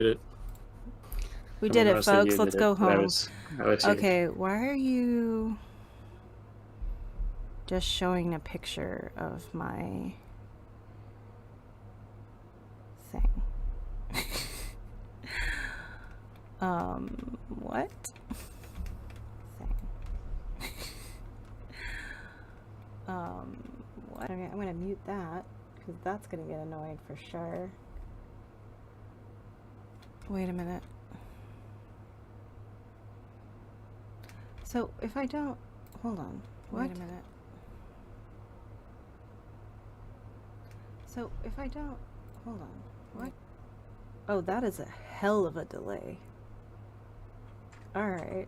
it. We did it, folks. Let's go home. I was here. Okay, why are you just showing a picture of my thing? What? Thing. What? I'm gonna mute that, because that's gonna get annoying for sure. Wait a minute. So, if I don't... Hold on. What? Wait a minute. So, if I don't... Hold on. What? Oh, that is a hell of a delay. Alright.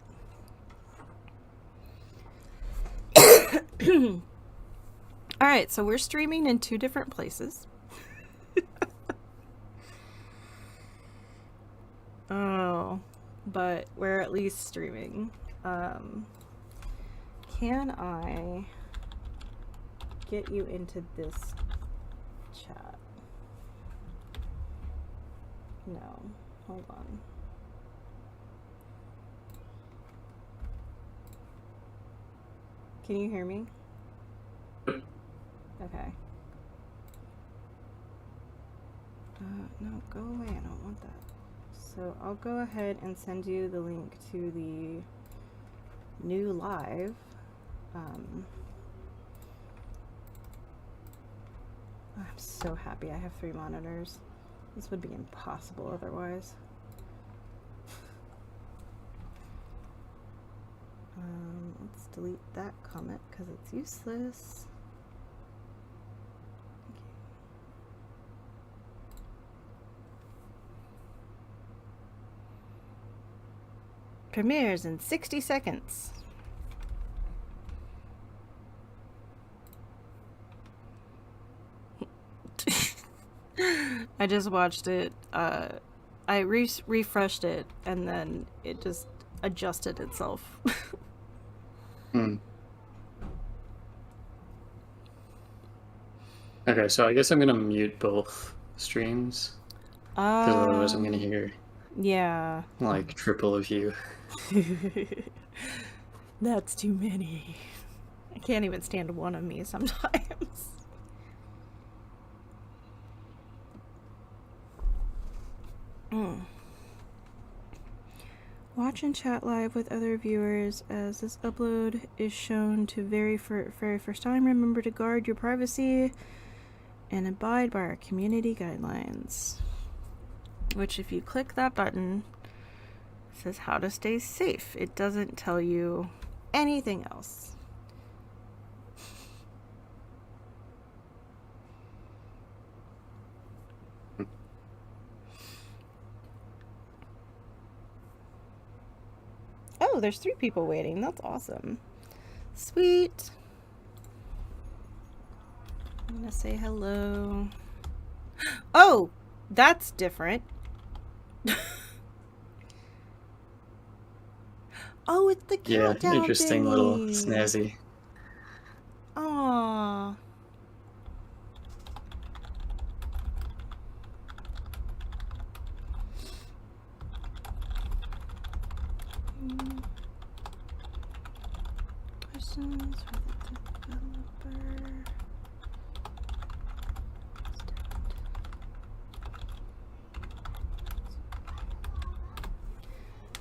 Alright, so we're streaming in 2 different places. Oh, but we're at least streaming. Can I get you into this chat? No, hold on. Can you hear me? Okay. No, go away, I don't want that. So I'll go ahead and send you the link to the new live. I'm so happy I have 3 monitors. This would be impossible otherwise. Let's delete that comment because it's useless. Premieres in 60 seconds. I just watched it. I refreshed it, and then it just adjusted itself. Okay, so I guess I'm gonna mute both streams. Because otherwise I'm gonna hear... Yeah. like, triple of you. That's too many. I can't even stand one of me sometimes. Watch and chat live with other viewers as this upload is shown to very first time. Remember to guard your privacy and abide by our community guidelines. Which, if you click that button, says how to stay safe. It doesn't tell you anything else. Oh, there's 3 people waiting. That's awesome. Sweet. I'm gonna say hello. Oh, that's different. Oh, it's the countdown. Yeah, interesting thingy. little snazzy. Aww. Questions for the developer.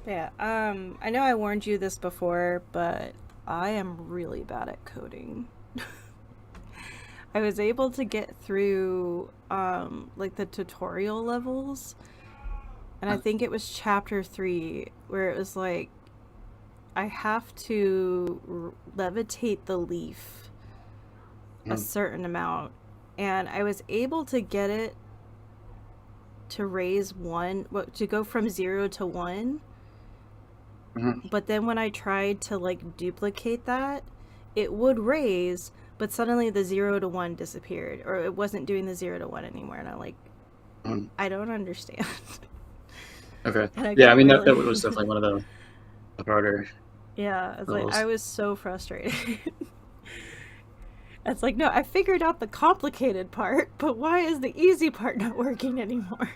Yeah, I know I warned you this before, but I am really bad at coding. I was able to get through, like, the tutorial levels, and I think it was chapter 3, where it was like, I have to levitate the leaf a certain amount, and I was able to get it to raise 1, to go from 0 to 1. But then when I tried to, like, duplicate that, it would raise, but suddenly the 0 to 1 disappeared, or it wasn't doing the 0 to 1 anymore, and I'm like, I don't understand. Okay. Yeah, I mean, that was definitely one of the harder... Yeah, it's like, I was so frustrated. It's like, no, I figured out the complicated part, but why is the easy part not working anymore?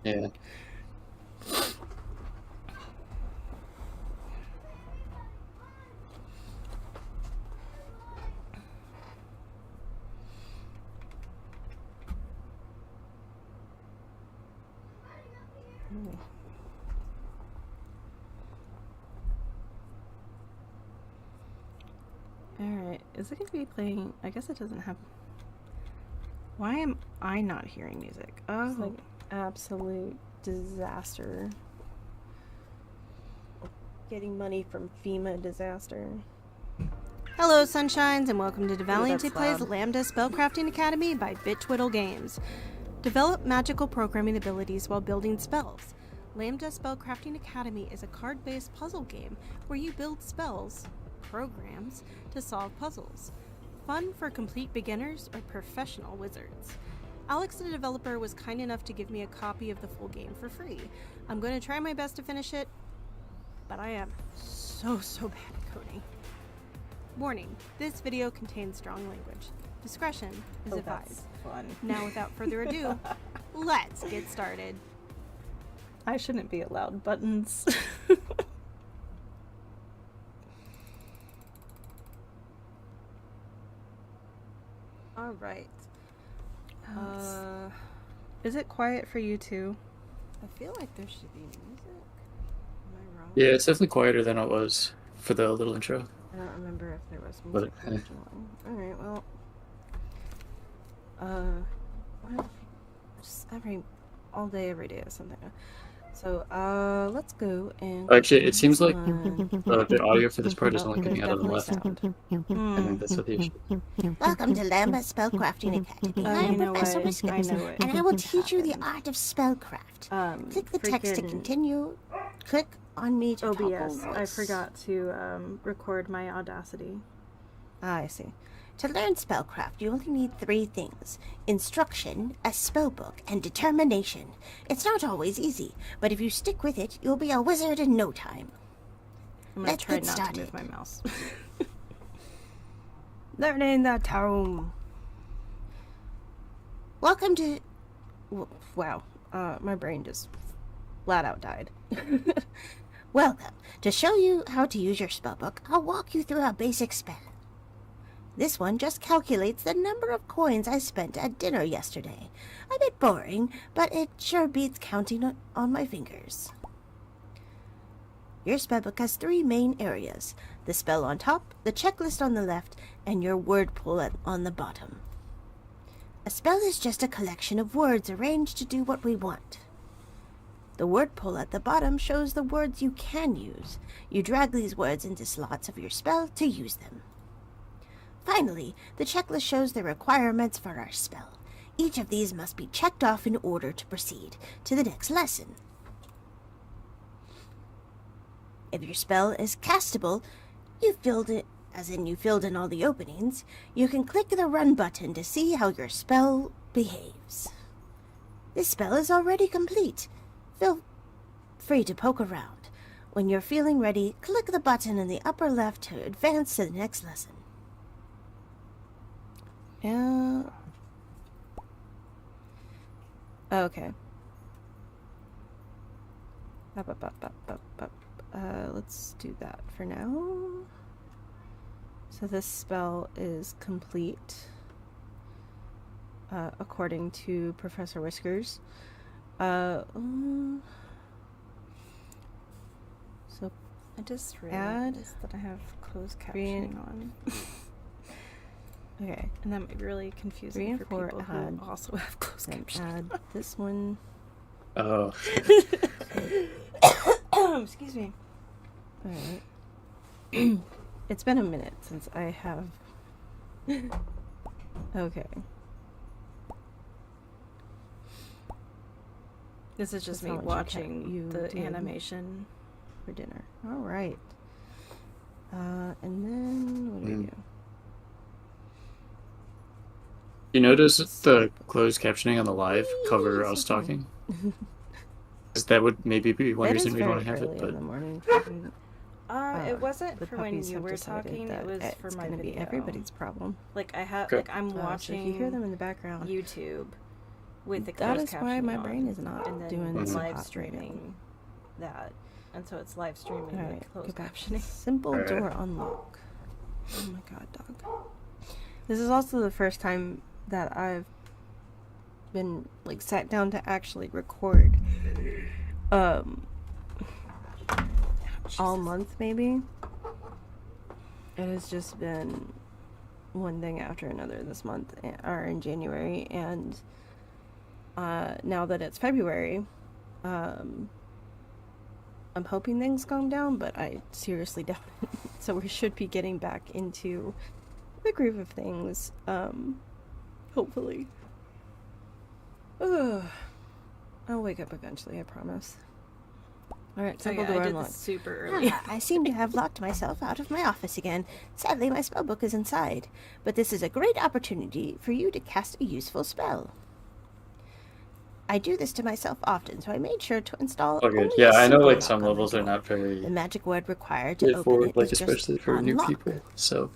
Yeah. Alright, is it going to be playing? I guess it doesn't have... Why am I not hearing music? Oh, it's like absolute disaster. Getting money from FEMA disaster. Hello, Sunshines, and welcome to Valiantly Plays Lambda Spellcrafting Academy by Twiddle Games. Develop magical programming abilities while building spells. Lambda Spellcrafting Academy is a card-based puzzle game where you build spells, programs, to solve puzzles. Fun for complete beginners or professional wizards. Alex, the developer, was kind enough to give me a copy of the full game for free. I'm going to try my best to finish it, but I am so bad at coding. Warning, this video contains strong language. Discretion is advised. Fun. Now, without further ado, let's get started. I shouldn't be allowed buttons. All right. Is it quiet for you too? I feel like there should be music. Am I wrong? Yeah, it's definitely quieter than it was for the little intro. I don't remember if there was music. All right. Well. Just all day, every day or something. So, let's go and... Actually, it seems like the audio for this part is only coming out of the left. I think that's what the issue is. Welcome to Lambda Spellcrafting Academy. I'm Professor Whiskers, and I will teach you the art of spellcraft. Click the text to continue. Click on me to OBS. I forgot to record my Audacity. I see. To learn spellcraft, you only need 3 things: instruction, a spellbook, and determination. It's not always easy, but if you stick with it, you'll be a wizard in no time. Let's get started. To move my mouse. Learning the tome. Welcome to... Wow. My brain just flat out died. Welcome. To show you how to use your spellbook, I'll walk you through a basic spell. This one just calculates the number of coins I spent at dinner yesterday. A bit boring, but it sure beats counting on my fingers. Your spellbook has 3 main areas: the spell on top, the checklist on the left, and your word pool on the bottom. A spell is just a collection of words arranged to do what we want. The word pool at the bottom shows the words you can use. You drag these words into slots of your spell to use them. Finally, the checklist shows the requirements for our spell. Each of these must be checked off in order to proceed to the next lesson. If your spell is castable, you filled in all the openings, you can click the Run button to see how your spell behaves. This spell is already complete. Feel free to poke around. When you're feeling ready, click the button in the upper left to advance to the next lesson. Okay. Let's do that for now. So this spell is complete, according to Professor Whiskers. So I just realized that I have closed captioning on. Okay, and that might be really confusing for people who also have closed captioning. Add this one. Oh. Excuse me. Alright. It's been a minute since I have... Okay. This is just me watching the animation for dinner. Alright. And then, what do we do? You notice the closed captioning on the live cover us talking? Because that would maybe be one reason we want to have it, but... In the morning. It wasn't for when you were talking, it was for my video. Be everybody's problem. Like, I'm watching so if you hear them in the background, YouTube with the closed captioning. That is why my brain is not doing this live streaming that. And so it's live streaming with closed captioning. Simple door unlock. Oh my god, dog. This is also the first time that I've been, like, sat down to actually record um, all month maybe. It has just been one thing after another this month, or in January, and now that it's February, I'm hoping things calm down, but I seriously doubt it. So we should be getting back into the groove of things, hopefully. Ugh. I'll wake up eventually, I promise. Alright, temple door I did unlocked. this super early. I seem to have locked myself out of my office again. Sadly, my spellbook is inside, but this is a great opportunity for you to cast a useful spell. I do this to myself often, so I made sure to install Oh, good. only Yeah, a I know single like lock some on my levels are door. not very The magic word required to open straightforward, it like is just especially for new unlock. people. So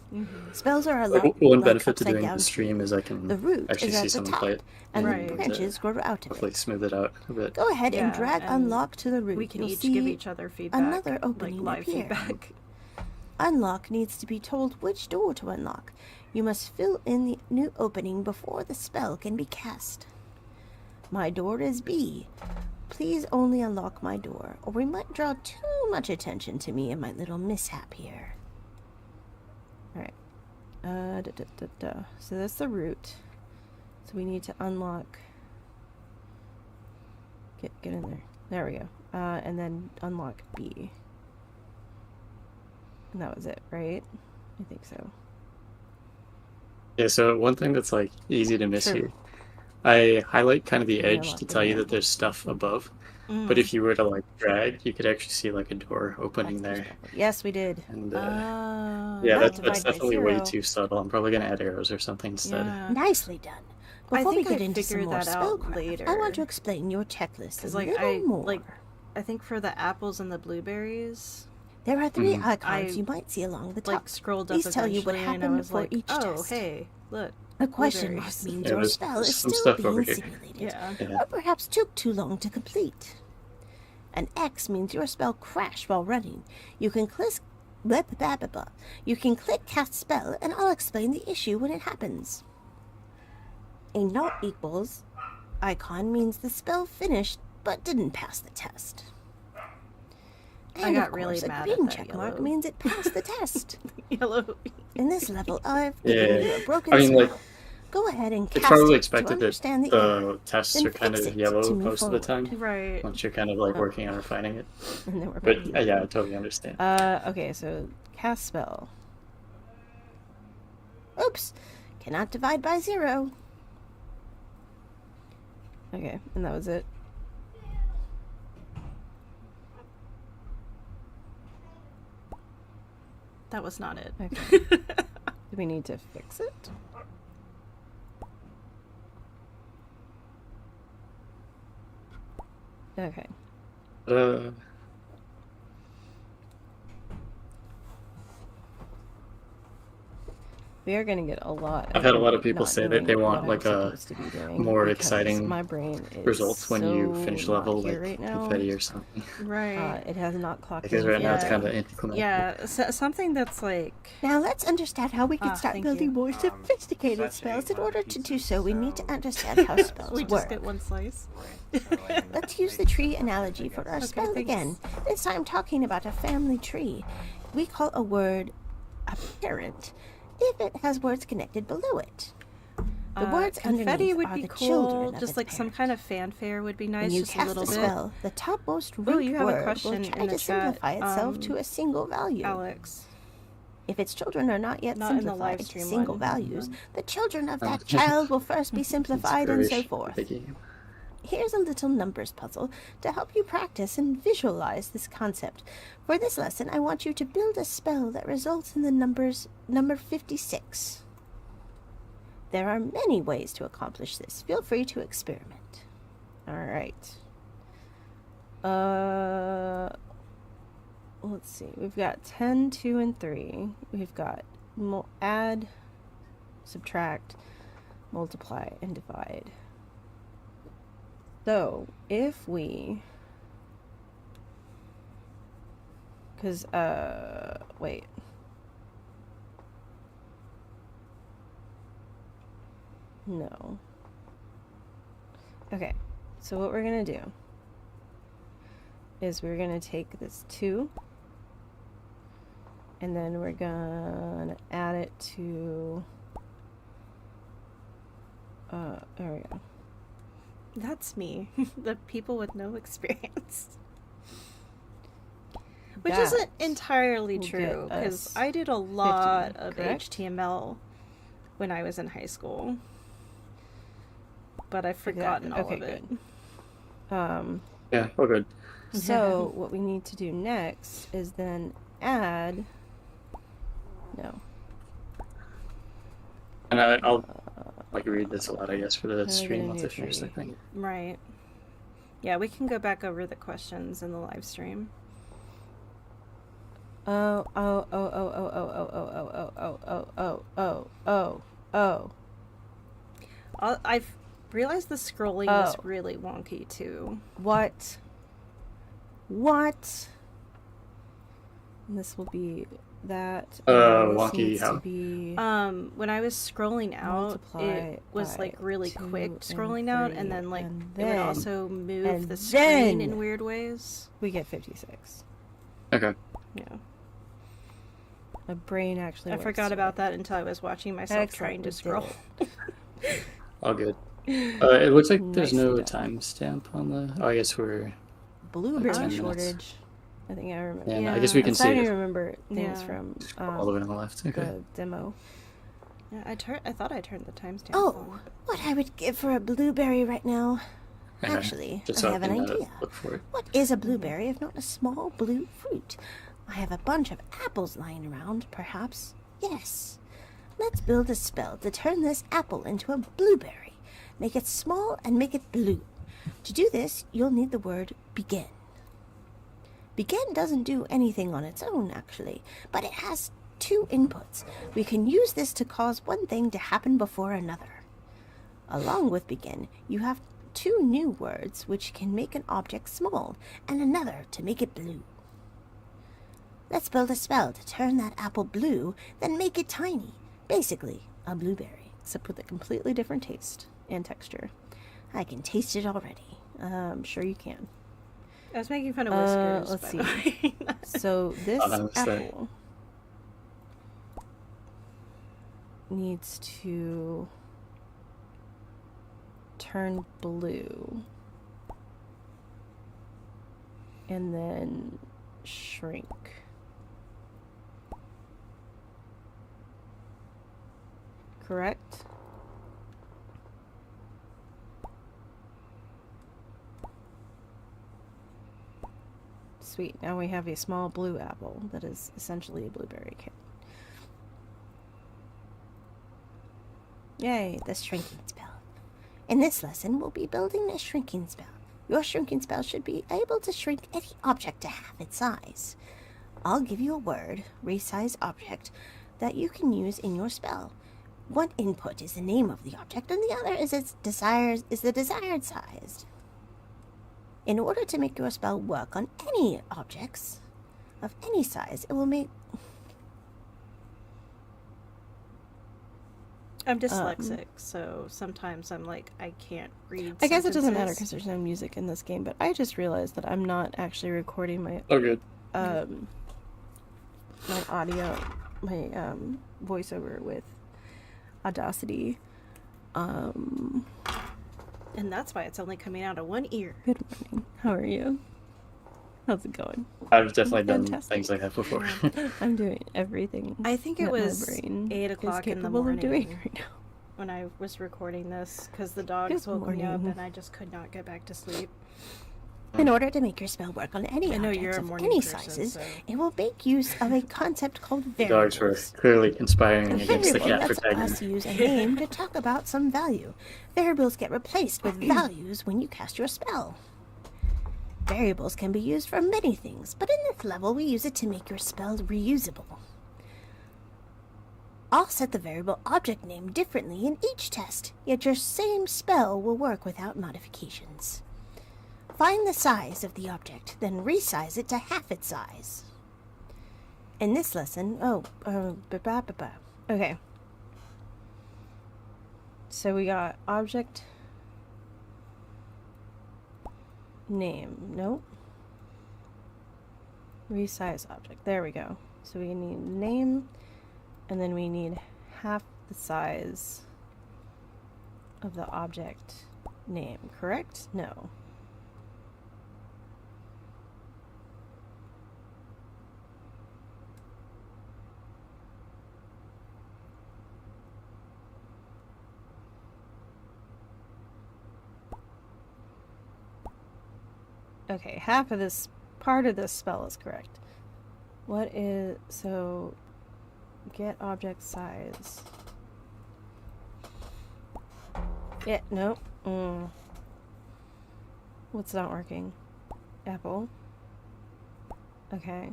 Spells are like, unlocked one like benefit to upside doing down the stream tree. is I can The root actually is see at the someone top, play it, and Right. the branches grow out of hopefully it. smooth it out a bit. Go ahead and Yeah, drag and unlock to the root. We can You'll each see give each other feedback. another opening like live appear. feedback. Unlock needs to be told which door to unlock. You must fill in the new opening before the spell can be cast. My door is B. Please only unlock my door, or we might draw too much attention to me and my little mishap here. Alright. So that's the root. So we need to unlock... Get in there. There we go. And then unlock B. And that was it, right? I think so. Yeah, so one thing that's like easy to miss Sure. here, I highlight kind of the Yeah, edge lock to it tell you in. that there's stuff above. Mm. But if you were to like drag, you could actually see like a door opening there. Yes, we did. And Not yeah, that's divided by definitely way 0. too subtle. I'm probably gonna add arrows or something instead. Yeah. Nicely done. I Before we think get I into some figured more that out spellcraft, later. I want to explain your checklist a Because, like, little more. I think for the apples and the blueberries, There are 3 Mhm. icons I, you might see along the top. like, scrolled up These tell you what eventually, and I happened was for like, each oh, test. hey, look. A question mark blueberries. means Yeah, your there's spell is some still stuff over being here. simulated, Yeah. Yeah. or perhaps took too long to complete. An X means your spell crashed while running. You can click You can click cast spell, and I'll explain the issue when it happens. A not equals icon means the spell finished but didn't pass the test. And I got of really course, mad a at green that check mark yellow. means it passed the test. Yellow. In this level, I've given you Yeah. a broken I mean, like, spell. Go ahead and it's cast probably it to expected that understand the error. the tests Then are kind fix of it yellow to move most of the forward. time. Right. Once you're kind of like working on refining it. And then we're But back to yeah, I yellow. totally understand. Okay, so cast spell. Oops. Cannot divide by 0. Okay, and that was it. That was not it. Okay. Do we need to fix it? Okay. We are going to get a lot. I've had a lot of me people not say that they doing want, what like, I'm a supposed to be doing more because exciting my brain is results when you so finish not level, here like right now. confetti or something. Right. It has not clocked Because in right now it's yet. kind of anticlimactic. Yeah, something that's like Now let's understand how we can start thank building you. more sophisticated spells. In order to do so, we need to understand how spells We work. just get one slice. Let's use the tree analogy for our Okay, spell thanks. again. This time talking about a family tree. We call a word a parent if it has words connected below it. The words confetti underneath would are be the cool. children of Just its like some parent. kind of fanfare would be When nice, you just a cast little a bit. spell, the topmost Ooh, root you have a word question will try in the to simplify chat, itself to a single value. Alex. If its children are not yet Not in the simplified live to stream single one. values, the children of that Oh. child will first be simplified and so Inspiration forth. of the game. Here's a little numbers puzzle to help you practice and visualize this concept. For this lesson, I want you to build a spell that results in the number 56. There are many ways to accomplish this. Feel free to experiment. All right. Let's see. We've got 10, 2, and 3. We've got add, subtract, multiply, and divide. So, if we... Because, wait. No. Okay. So what we're going to do is we're going to take this 2 and then we're going to add it to there we go. That's me. The people with no experience. Which That isn't entirely will true, get because us I did a lot 50, of correct? HTML when I was in high school. But I've forgotten all Okay, of it. good. Yeah, all good. So what we need to do next is then add. No. And I'll like read this a lot, I guess, for the we get stream a once new I finish tree? that thing. Right. Yeah, we can go back over the questions in the live stream. Oh. I've realized the scrolling is really wonky too. What? And this will be that. Wonky Needs how? to be When I was scrolling out, it was like really quick scrolling out, and then like it would also move the screen in weird ways. we get 56. Okay. Yeah. My brain actually I works forgot today. about that until I was watching myself Excellent, trying to we did scroll. All good. It looks like there's no Nicely done. timestamp on the. Oh, I guess we're. Blueberry 10 minutes. shortage. I think I remember. And I guess we Yeah. can I'm see starting to it remember things Yeah. from all the way on the left. Okay. the demo. Yeah, I thought I turned the timestamp Oh, on. what I would give for a blueberry right now. Okay. Actually, Just I so have I an can idea. look for it. What is a blueberry if not a small blue fruit? I have a bunch of apples lying around, perhaps. Yes. Let's build a spell to turn this apple into a blueberry. Make it small and make it blue. To do this, you'll need the word begin. Begin doesn't do anything on its own, actually, but it has 2 inputs. We can use this to cause one thing to happen before another. Along with begin, you have 2 new words which can make an object small, and another to make it blue. Let's build a spell to turn that apple blue, then make it tiny. Basically, a blueberry, except with a completely different taste and texture. I can taste it already. Sure you can. I was making fun of whiskers. Let's by see. the way. So this Oh, that was the- apple needs to turn blue and then shrink. Correct? Sweet. Now we have a small blue apple that is essentially a blueberry kit. Yay, the shrinking spell. In this lesson, we'll be building a shrinking spell. Your shrinking spell should be able to shrink any object to half its size. I'll give you a word, resize object, that you can use in your spell. One input is the name of the object, and the other is the desired size. In order to make your spell work on any objects of any size, it will make... I'm dyslexic, so sometimes I'm like, I can't read. I guess it doesn't matter sentences. because there's no music in this game, but I just realized that I'm not actually recording my Oh, good. my audio, my voiceover with Audacity. And that's why it's only coming out of one ear. Good morning. How are you? How's it going? I've definitely done Fantastic. things like that before. I'm doing everything. I think it that my was brain 8 is o'clock in the capable morning of doing right now. when I was recording this because the dogs Good woke me up morning. and I just could not get back to sleep. In order to make your spell work on any I know you're objects a of morning any person, sizes, so- it will make use of a concept called The dogs were variables. clearly conspiring A against the variable cat lets protagonist. us use a name to talk about some value. Variables get replaced with values when you cast your spell. Variables can be used for many things, but in this level we use it to make your spell reusable. I'll set the variable object name differently in each test, yet your same spell will work without modifications. Find the size of the object, then resize it to half its size. In this lesson, Okay. So we got object name. Nope. Resize object. There we go. So we need name, and then we need half the size of the object name, correct? No. Okay, half of this part of this spell is correct. What is, so get object size. Yeah, no. What's not working? Apple. Okay.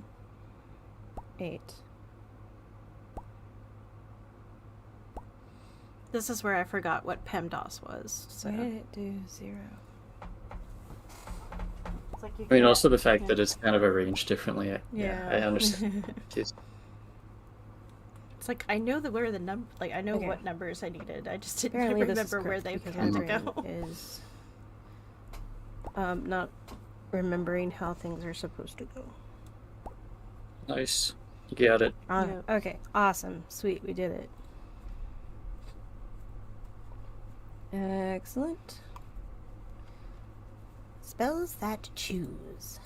8. This is where I forgot what PEMDAS was. So. Why did it do 0? It's like I mean, also the fact that it's kind of arranged differently. Yeah. I understand. It's like I know where the number, like I know what numbers I needed. I just didn't remember where they had to go. Is not remembering how things are supposed to go. Nice. You got it. Okay, awesome. Sweet, we did it. Excellent. Spells that choose.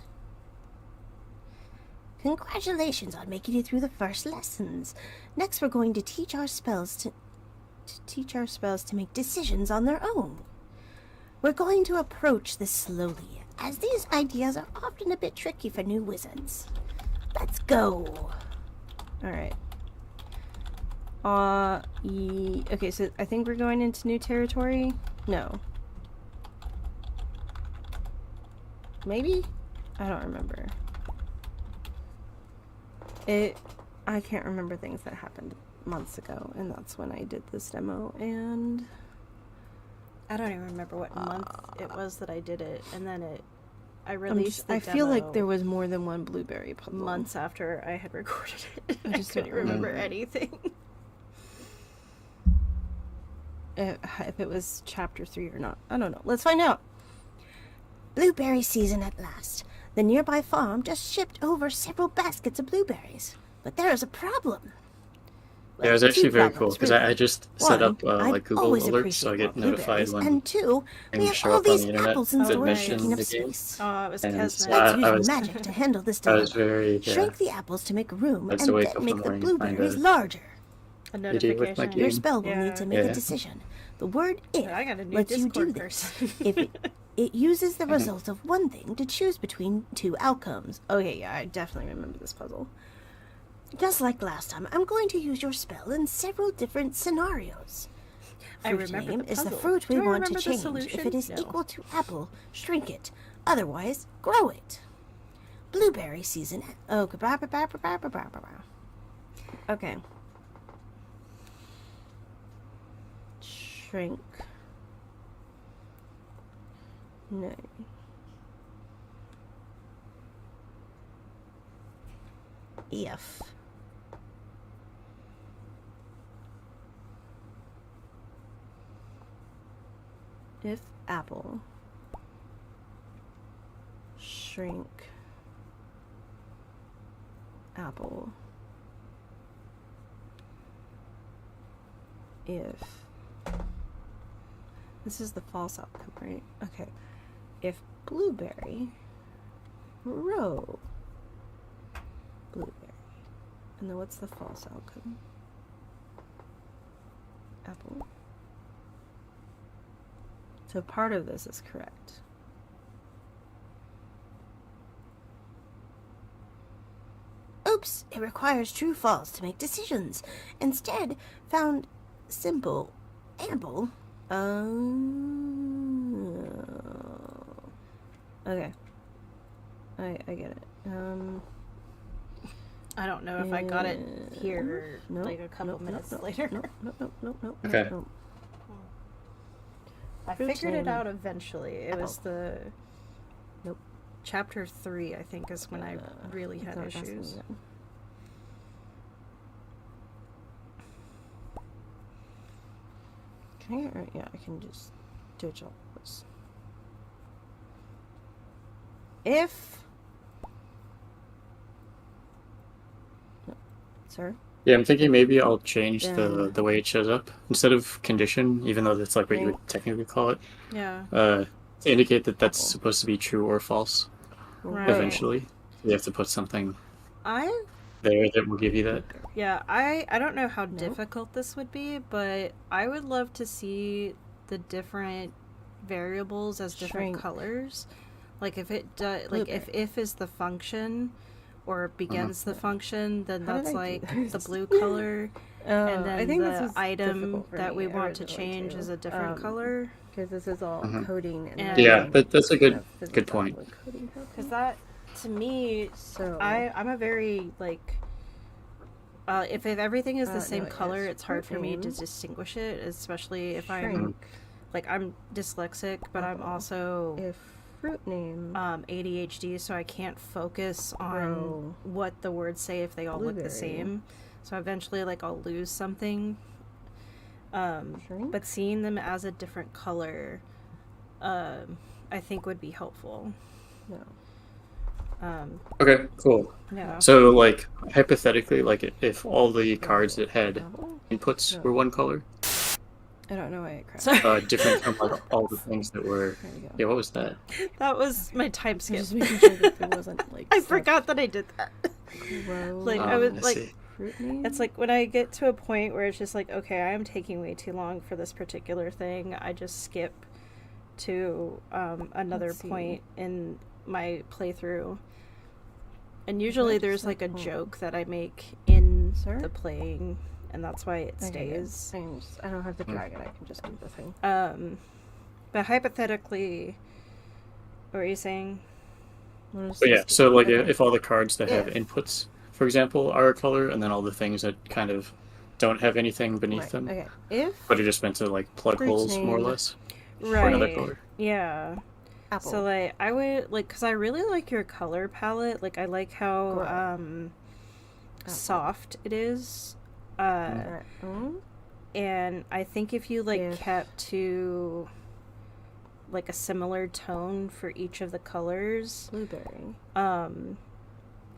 Congratulations on making it through the first lessons. Next, we're going to teach our spells to make decisions on their own. We're going to approach this slowly, as these ideas are often a bit tricky for new wizards. Let's go. All right. Okay, so I think we're going into new territory. No. Maybe? I don't remember. I can't remember things that happened months ago, and that's when I did this demo, and I don't even remember what month it was that I did it, and then I released the I demo feel like there was more than one blueberry puzzle. months after I had recorded it. I just couldn't don't remember remember. anything. If it was chapter 3 or not. I don't know. Let's find out. Blueberry season at last. The nearby farm just shipped over several baskets of blueberries. But there is a problem. Yeah, it was actually very cool because I just set up like Google always alerts so I get notified when and 2, we things have show all up on these the internet apples in that storage mention taking up the game. space. Oh, it was And Kesmet. Let's I use was- magic to handle this I was dilemma. very Shrink the apples to make room I and had to wake up then in the make the morning and find blueberries a- larger. A Idiot with my notification. Your game. spell will Yeah. need to make a Yeah. decision. The word if I got a new lets you do Discord this. person. If it uses the result of one thing to choose between 2 outcomes. Okay, yeah, I definitely remember this puzzle. Just like last time, I'm going to use your spell in several different scenarios. I Fruit remember name the is the puzzle. fruit we Do I want to remember the change. If solution? it is No. equal to apple, shrink it. Otherwise, grow it. Blueberry season. Oh, Okay. Shrink. No. If apple, shrink apple. If this is the false outcome, right? Okay. If blueberry, grow blueberry. And then what's the false outcome? Apple. So part of this is correct. Oops, it requires true false to make decisions. Instead, found simple ample. Okay. I get it. I don't know if I got it here like a couple minutes later. Nope. Okay. I Fruit figured it name. out eventually. It was the chapter 3, I think, is when I really had issues. Can I? Yeah, I can just do it all this. If Sir? Yeah, I'm thinking maybe I'll change the way it shows up. Instead of condition, even though that's like what you would technically call it, Yeah. to indicate that that's supposed to be true or false Right. eventually. You have to put something I there that will give you that. Yeah, I don't know how difficult this would be, but I would love to see the different variables as different colors. Like if it does, like if is the function or begins the function, then that's like the blue color, and then I think the item that we want to change is a different color. Because this is all coding. And Yeah, that's a good point. Because that, to me, I'm a very, like, if everything is the same color, it's hard for me to distinguish it, especially if I'm, like, I'm dyslexic, but I'm also fruit name ADHD, so I can't focus on what the words say if they all look the same. So eventually, like, I'll lose something. But seeing them as a different color, I think would be helpful. Okay, cool. Yeah. So, like, hypothetically, like, if all the cards that had inputs were one color, I don't know why it crashed. different from like all the things that were. Yeah, what was that? That was my time skip. Just making sure that there wasn't like. I forgot that I did that. Like I was like, it's like when I get to a point where it's just like, okay, I am taking way too long for this particular thing. I just skip to another point in my playthrough. And usually there's like a joke that I make in the playing, and that's why it stays. I don't have to drag it, I can just do the thing. But hypothetically, what are you saying? But yeah, so like if all the cards that have inputs, for example, are a color, and then all the things that kind of don't have anything beneath them, but are just meant to like plug holes more or less for another color. Yeah. Apple. So like I would like, because I really like your color palette. Like I like how soft it is. And I think if you like kept to like a similar tone for each of the colors, blueberry,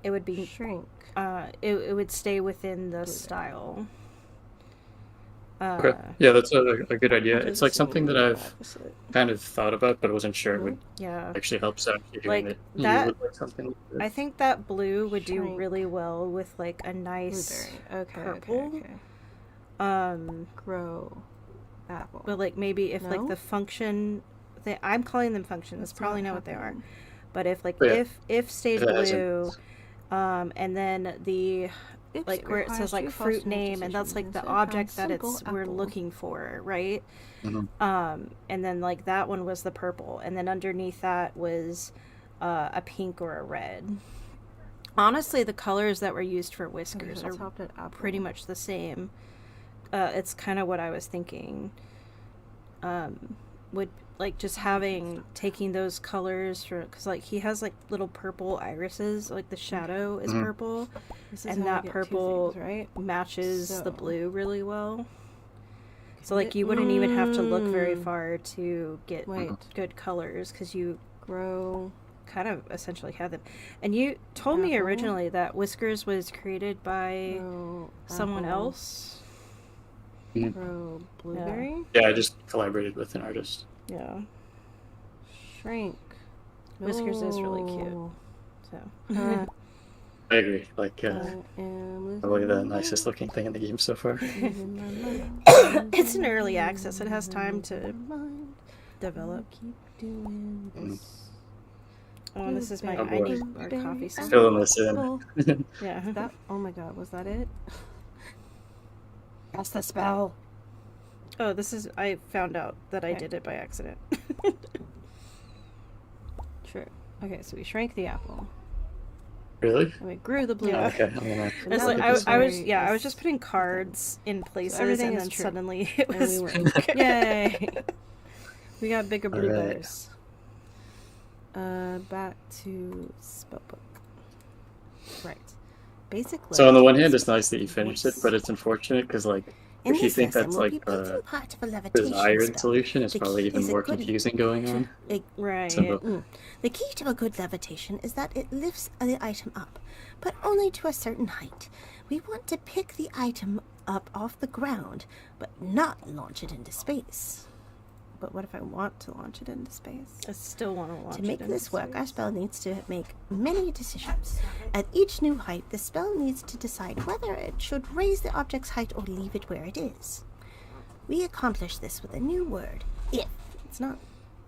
it would be shrink. It would stay within the style. Okay. Yeah, that's a good idea. It's like something that I've kind of thought about, but I wasn't sure it would actually help out doing it. That, I think that blue would do really well with like a nice purple. Grow apple. But like maybe if like the function, I'm calling them functions. That's probably not what they are. But if like if stayed blue, and then the like where it says like fruit name, and that's like the object that we're looking for, right? And then like that one was the purple, and then underneath that was a pink or a red. Honestly, the colors that were used for whiskers are pretty much the same. It's kind of what I was thinking. Would like just taking those colors for, because like he has like little purple irises, like the shadow is purple, and that purple matches the blue really well. So like you wouldn't even have to look very far to get good colors, because you kind of essentially have them. And you told me originally that Whiskers was created by someone else. Blueberry? Yeah, I just collaborated with an artist. Yeah. Shrink. Whiskers is really cute. So. I agree. Like, probably the nicest looking thing in the game so far. It's an early access. It has time to develop. Oh, this is my. I need our coffee. Filling this in. Yeah. Oh my god, was that it? That's the spell. Oh, this is. I found out that I did it by accident. True. Okay, so we shrank the apple. Really? And we grew the blue. Yeah, okay. It's like I was just putting cards in places, and then suddenly it was. Yay! We got bigger blueberries. Back to spellbook. Right. Basically. So on the one hand, it's nice that you finished it, but it's unfortunate because like if you think that's like a desired solution, it's probably even more confusing going on. Right. So, the key to a good levitation is that it lifts the item up, but only to a certain height. We want to pick the item up off the ground, but not launch it into space. But what if I want to launch it into space? I still want to launch it. To make this work, our spell needs to make many decisions. At each new height, the spell needs to decide whether it should raise the object's height or leave it where it is. We accomplish this with a new word, if. It's not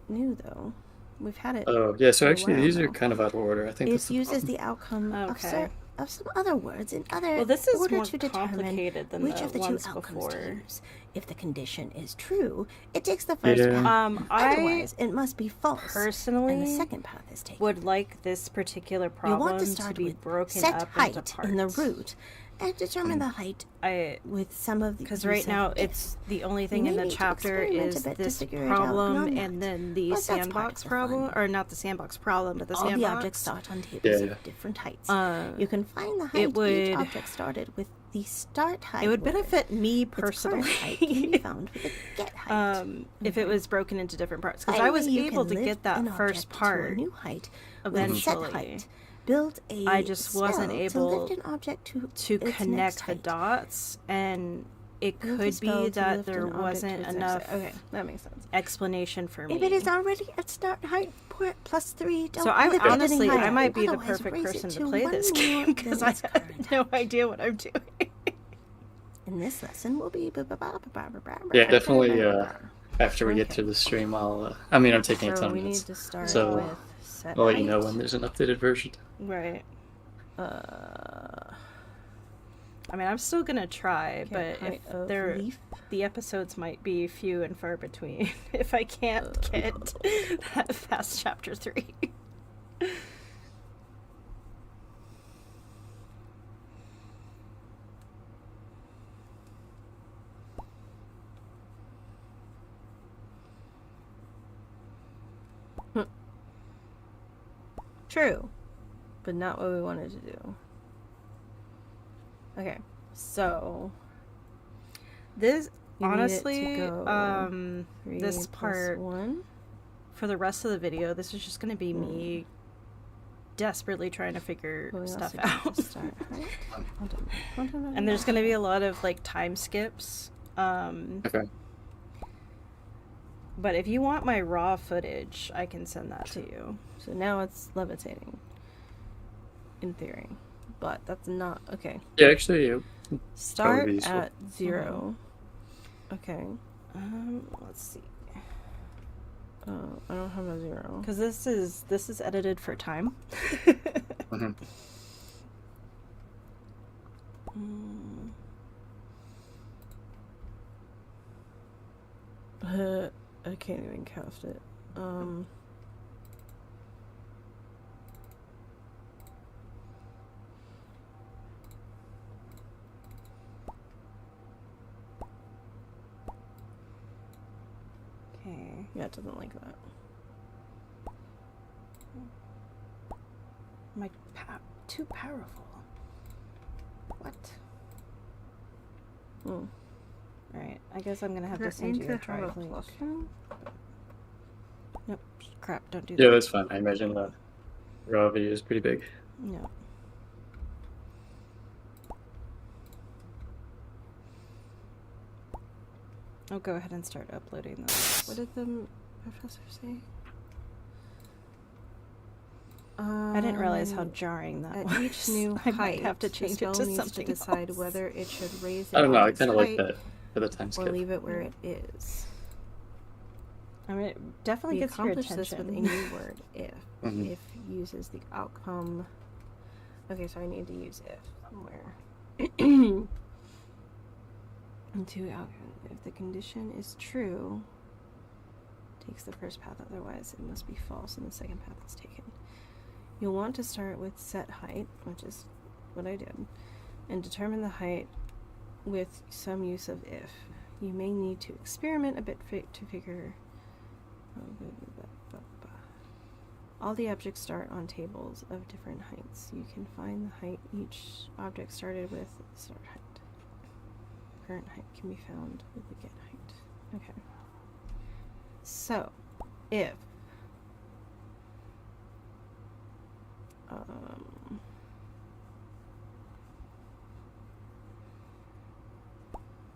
new, though. We've had it. Oh, yeah, so actually these are kind of out of order. I think it uses the outcome of some other words in order to determine which of the two outcomes to use. If the condition is true, it takes the first path. Otherwise, it must be false. Personally, and the second path is taken. Would like this particular problem to be broken set up height into parts in the root, and determine the height with some of the. Because right now it's the only thing in the chapter is this problem, and then the sandbox problem, or not the sandbox problem, but the sandbox. All the objects start on tables of different heights. You can find the height each object started with. The start height. It would benefit me personally height can be found with the get height. If it was broken into different parts, because I was able to get that first part to a new height eventually. Height. Build a I just wasn't able to lift an object to connect the dots, and it could be that there wasn't enough. Okay, that makes sense. Explanation for me. If it is already at start height +3, don't so I might be the perfect person to play this game because I have no idea what I'm doing. In this lesson, we'll be. Yeah, definitely. After we get to the stream, I'm taking a ton of notes, so I'll let you know when there's an updated version. Right. I'm still gonna try, but if the episodes might be few and far between if I can't get that past chapter 3. True, but not what we wanted to do. Okay, so this honestly, this part for the rest of the video, this is just going to be me desperately trying to figure stuff out. And there's going to be a lot of like time skips. Okay. But if you want my raw footage, I can send that to you. So now it's levitating, in theory. But that's not okay. Yeah, actually, start at 0. Okay. Let's see. I don't have a 0 because this is edited for time. I can't even cast it. Yeah, it doesn't like that. Too powerful. What? Alright, I guess I'm gonna have to send you a drive link. Nope, crap, don't do that. Yeah, that's fine. I imagine the raw video is pretty big. No. I'll go ahead and start uploading this. What did the professor say? I didn't realize how jarring that was. At each new height, I might have to change it to something to decide else. Whether it should raise I don't know, I kind of like that for the time skip. Or leave it where it is. It definitely gets your attention. This with a new word, if. If uses the outcome. Okay, so I need to use if somewhere. Into outcome. If the condition is true, takes the first path, otherwise it must be false and the second path is taken. You'll want to start with set height, which is what I did, and determine the height with some use of if. You may need to experiment a bit to figure. All the objects start on tables of different heights. You can find the height each object started with start height. current height can be found with the get height. Okay. So, if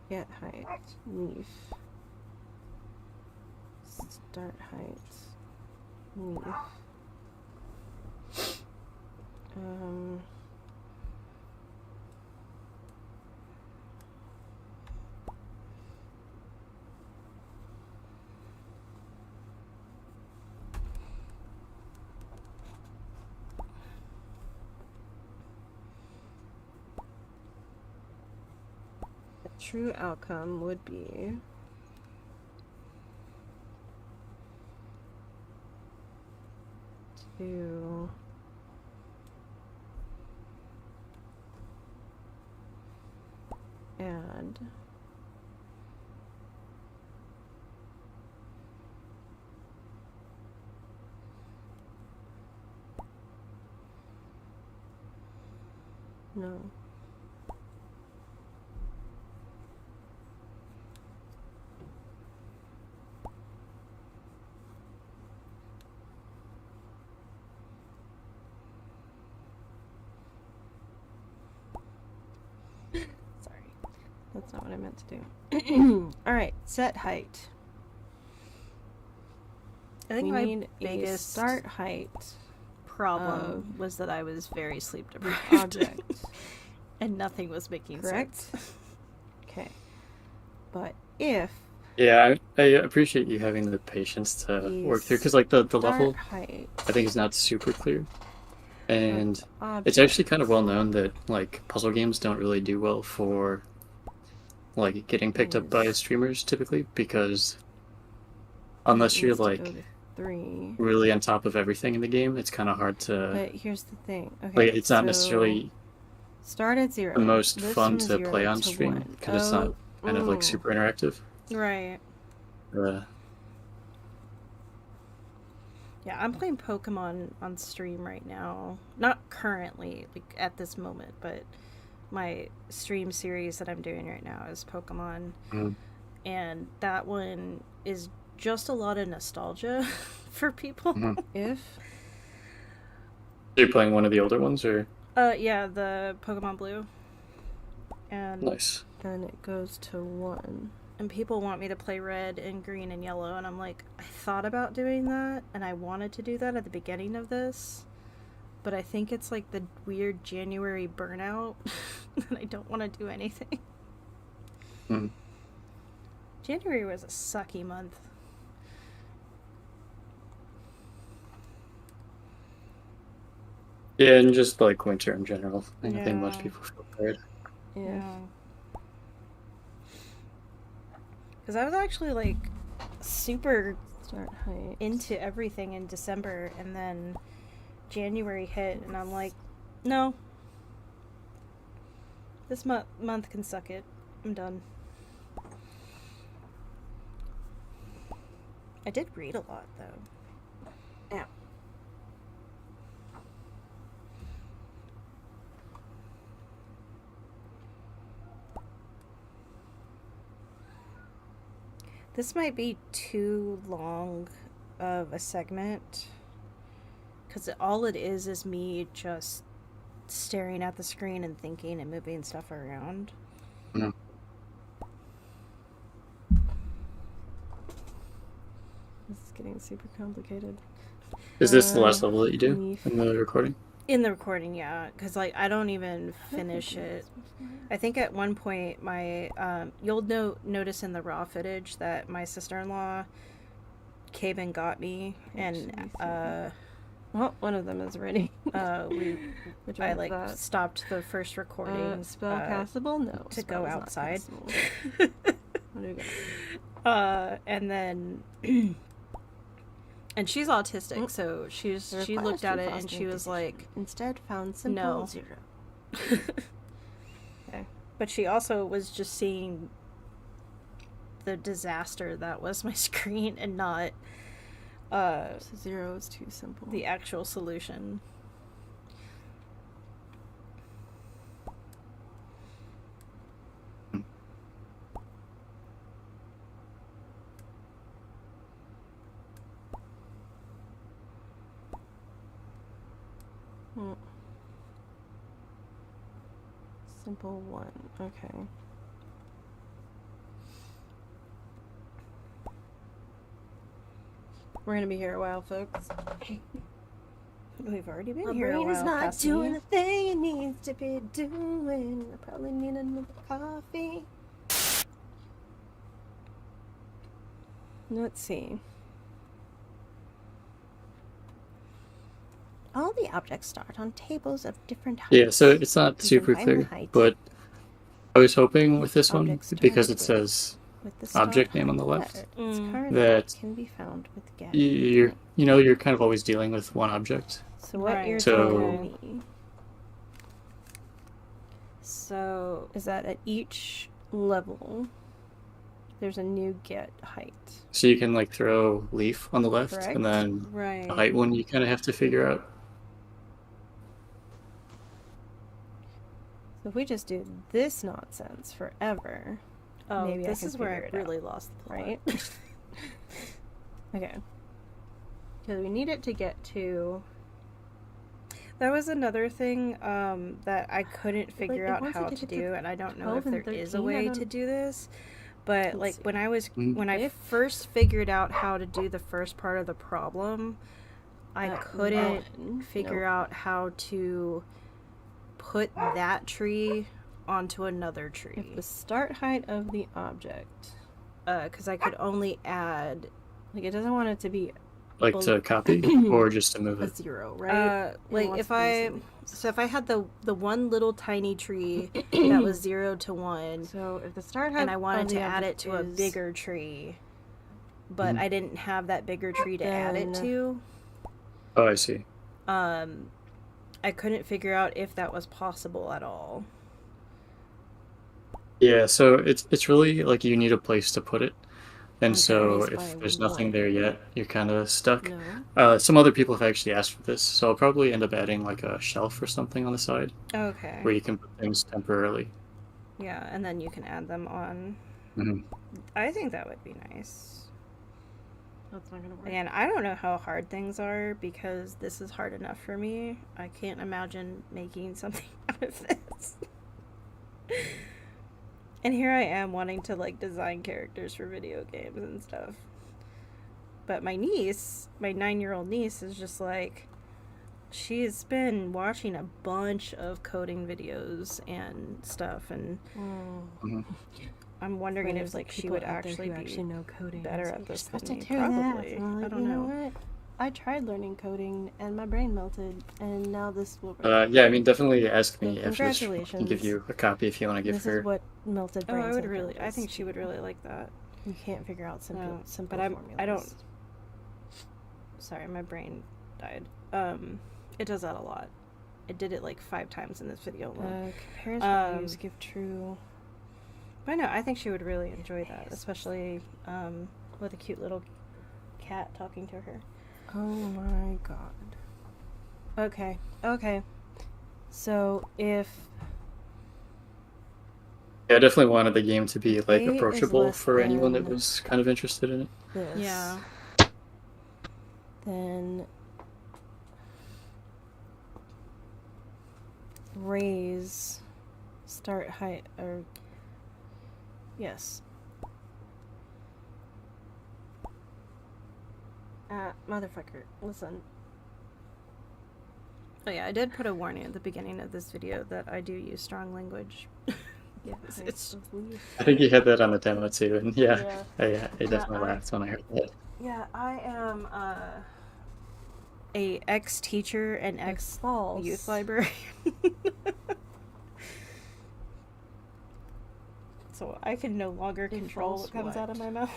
get height, leaf, start height, leaf, true outcome would be to add no. That's not what I meant to do. Alright, set height. I think my biggest start height problem was that I was very sleep deprived. Object. And nothing was making sense. Okay. But if... Yeah, I appreciate you having the patience to work through, because like the level, height, I think is not super clear. And it's actually kind of well known that like puzzle games don't really do well for like getting picked up by streamers typically, because unless you're like really on top of everything in the game, it's kind of hard to. But here's the thing. Okay, like it's not necessarily start at 0. The most fun to play on stream because it's not kind of like super interactive. Right. Yeah, I'm playing Pokemon on stream right now. Not currently, like at this moment, but my stream series that I'm doing right now is Pokemon. And that one is just a lot of nostalgia for people. If you're playing one of the older ones, or yeah, the Pokemon Blue. And nice. Then it goes to 1. And people want me to play red and green and yellow, and I'm like, I thought about doing that, and I wanted to do that at the beginning of this, but I think it's like the weird January burnout, and I don't want to do anything. January was a sucky month. Yeah, and just like winter in general. I think most people feel tired. Yeah. Because I was actually like super into everything in December, and then January hit, and I'm like, no. This month can suck it. I'm done. I did read a lot, though. Yeah. This might be too long of a segment, because all it is me just staring at the screen and thinking and moving stuff around. This is getting super complicated. Is this the last level that you do in the recording? In the recording, yeah, because like I don't even finish it. I think at one point my you'll notice in the raw footage that my sister-in-law came and got me, and well, one of them is ready. I like stopped the first recording. Spellcastable? No. To go outside. What do we got? And then. And she's autistic, so she looked at it and she was like, instead found simple 0. Okay. But she also was just seeing the disaster that was my screen and not so 0 is too simple. The actual solution. Yeah, 'cause, like, the level, I think is not super clear. And like the level, I think is kind of well known that like puzzle games don't really do well for like getting picked up by streamers typically, because unless you're like really on top of everything in the game, it's kind of hard to kind of like get into everything in the game. Simple 1. Okay. We're gonna be here a while, folks. We've already been My here a brain while. is not doing the thing it needs to be doing. I probably need another coffee. Let's see. All the objects start on tables of different heights. Yeah, so it's not super clear, but I was hoping with this one, because it says object name on the left, that can be found with get. you're kind of always dealing with one object. So what you're telling me, so is that at each level there's a new get height. So you can like throw leaf on the left, and then the height one you kind of have to figure out. So if we just do this nonsense forever, maybe this is where I really lost the plot. Right? Okay. Because we need it to get to... That was another thing that I couldn't figure out how to do, and I don't know if there is a way to do this. But like when I first figured out how to do the first part of the problem, I couldn't figure out how to put that tree onto another tree. If the start height of the object, because I could only add, like, it doesn't want it to be like to copy or just to move a it. 0, right? Like if I had the one little tiny tree that was 0 to 1, so if the start height and I wanted to add it to a bigger tree, but I didn't have that bigger tree to add it to. Oh, I see. I couldn't figure out if that was possible at all. Yeah, so it's really like you need a place to put it. And so if there's nothing there yet, you're kind of stuck. No. Some other people have actually asked for this, so I'll probably end up adding like a shelf or something on the side. Okay. Where you can put things temporarily. Yeah, and then you can add them on. I think that would be nice. That's not gonna work. And I don't know how hard things are, because this is hard enough for me. I can't imagine making something out of this. And here I am wanting to like design characters for video games and stuff. But my niece, my 9-year-old niece, is just like, she's been watching a bunch of coding videos and stuff, and I'm wondering if like she would actually know coding better at this than me. Probably. I don't know. What? I tried learning coding and my brain melted, and now this will work. Yeah, I mean, definitely ask me after this. I Congratulations. can give you a copy if you want to give her. This is what melted brain I would really. I think she would really like that. You can't figure out simple but formulas. I don't. Sorry, my brain died. It does that a lot. It did it like 5 times in this video alone. Compares values, give true. But no, I think she would really enjoy that, especially with a cute little cat talking to her. Oh my god. Okay. So if... Yeah, I definitely wanted the game to be like approachable for anyone that was kind of interested in it. This, yeah. Then raise start height, or yes. Motherfucker, listen. Oh yeah, I did put a warning at the beginning of this video that I do use strong language. It's I think you had that on the demo too, and I definitely laughed when I heard that. Yeah, I am a ex-teacher and ex-youth librarian. So I can no longer control what comes out of my mouth.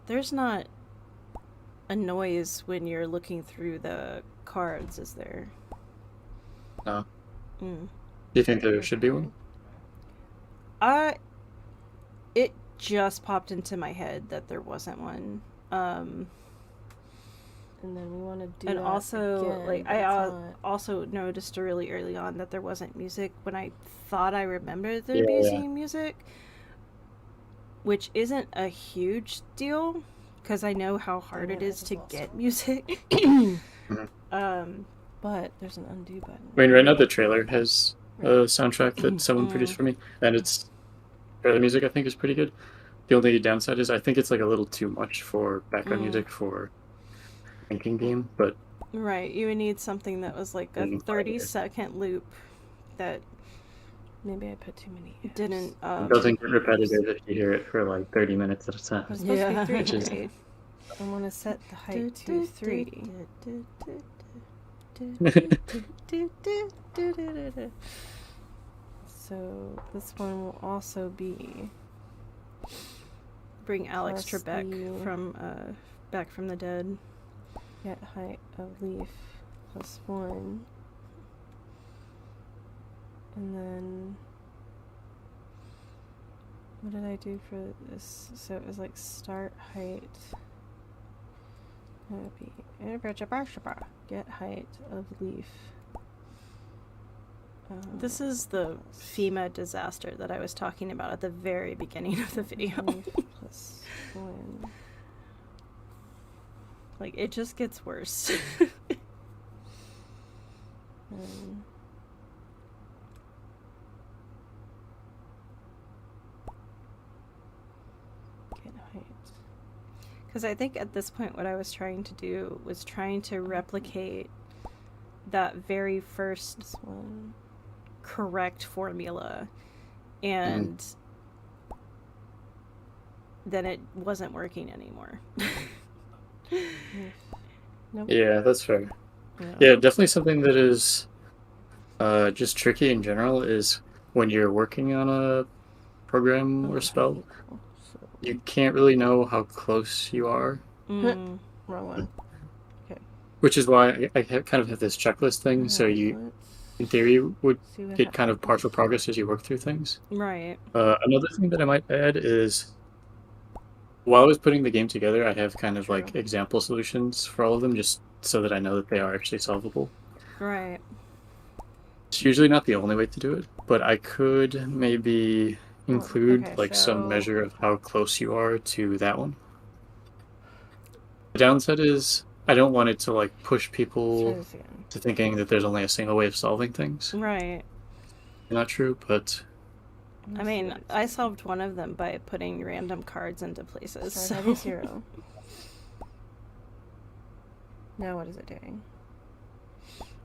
There's not a noise when you're looking through the cards, is there? No. Do you think there should be one? It just popped into my head that there wasn't one. and then we want to do and that also again, like I also noticed really early on that there wasn't music when I thought I remembered there being music, which isn't a huge deal because I know how hard it is to get music. But there's an undo button. I mean, right now the trailer has a soundtrack that someone produced for me, and it's trailer music I think is pretty good. The only downside is I think it's like a little too much for background music for a thinking game, but right, you would need something that was like a 30-second loop that maybe I put too many. Didn't it doesn't get repetitive if you hear it for like 30 minutes at a time. It's supposed to be 3, right? I want to set the height to 3. So this one will also be bring Alex Trebek back from the dead. Get height of leaf +1, and then what did I do for this? So it was like start height. That would be get height of leaf. This is the FEMA disaster that I was talking about at the very beginning of the video. +1. Like, it just gets worse. Get height. Because I think at this point what I was trying to do was trying to replicate that very first one correct formula, and then it wasn't working anymore. Nope. Yeah, that's fair. Yeah, definitely something that is just tricky in general is when you're working on a program or spell, you can't really know how close you are. Wrong one. Okay. Which is why I kind of have this checklist thing, so you, in theory, would get kind of partial progress as you work through things. Right. Another thing that I might add is, while I was putting the game together, I have kind of like example solutions for all of them, just so that I know that they are actually solvable. Right. It's usually not the only way to do it, but I could maybe include some measure of how close you are to that one. The downside is I don't want it to like push people to thinking that there's only a single way of solving things. Right. Not true, but I mean, I solved one of them by putting random cards into places. So 0. Now what is it doing?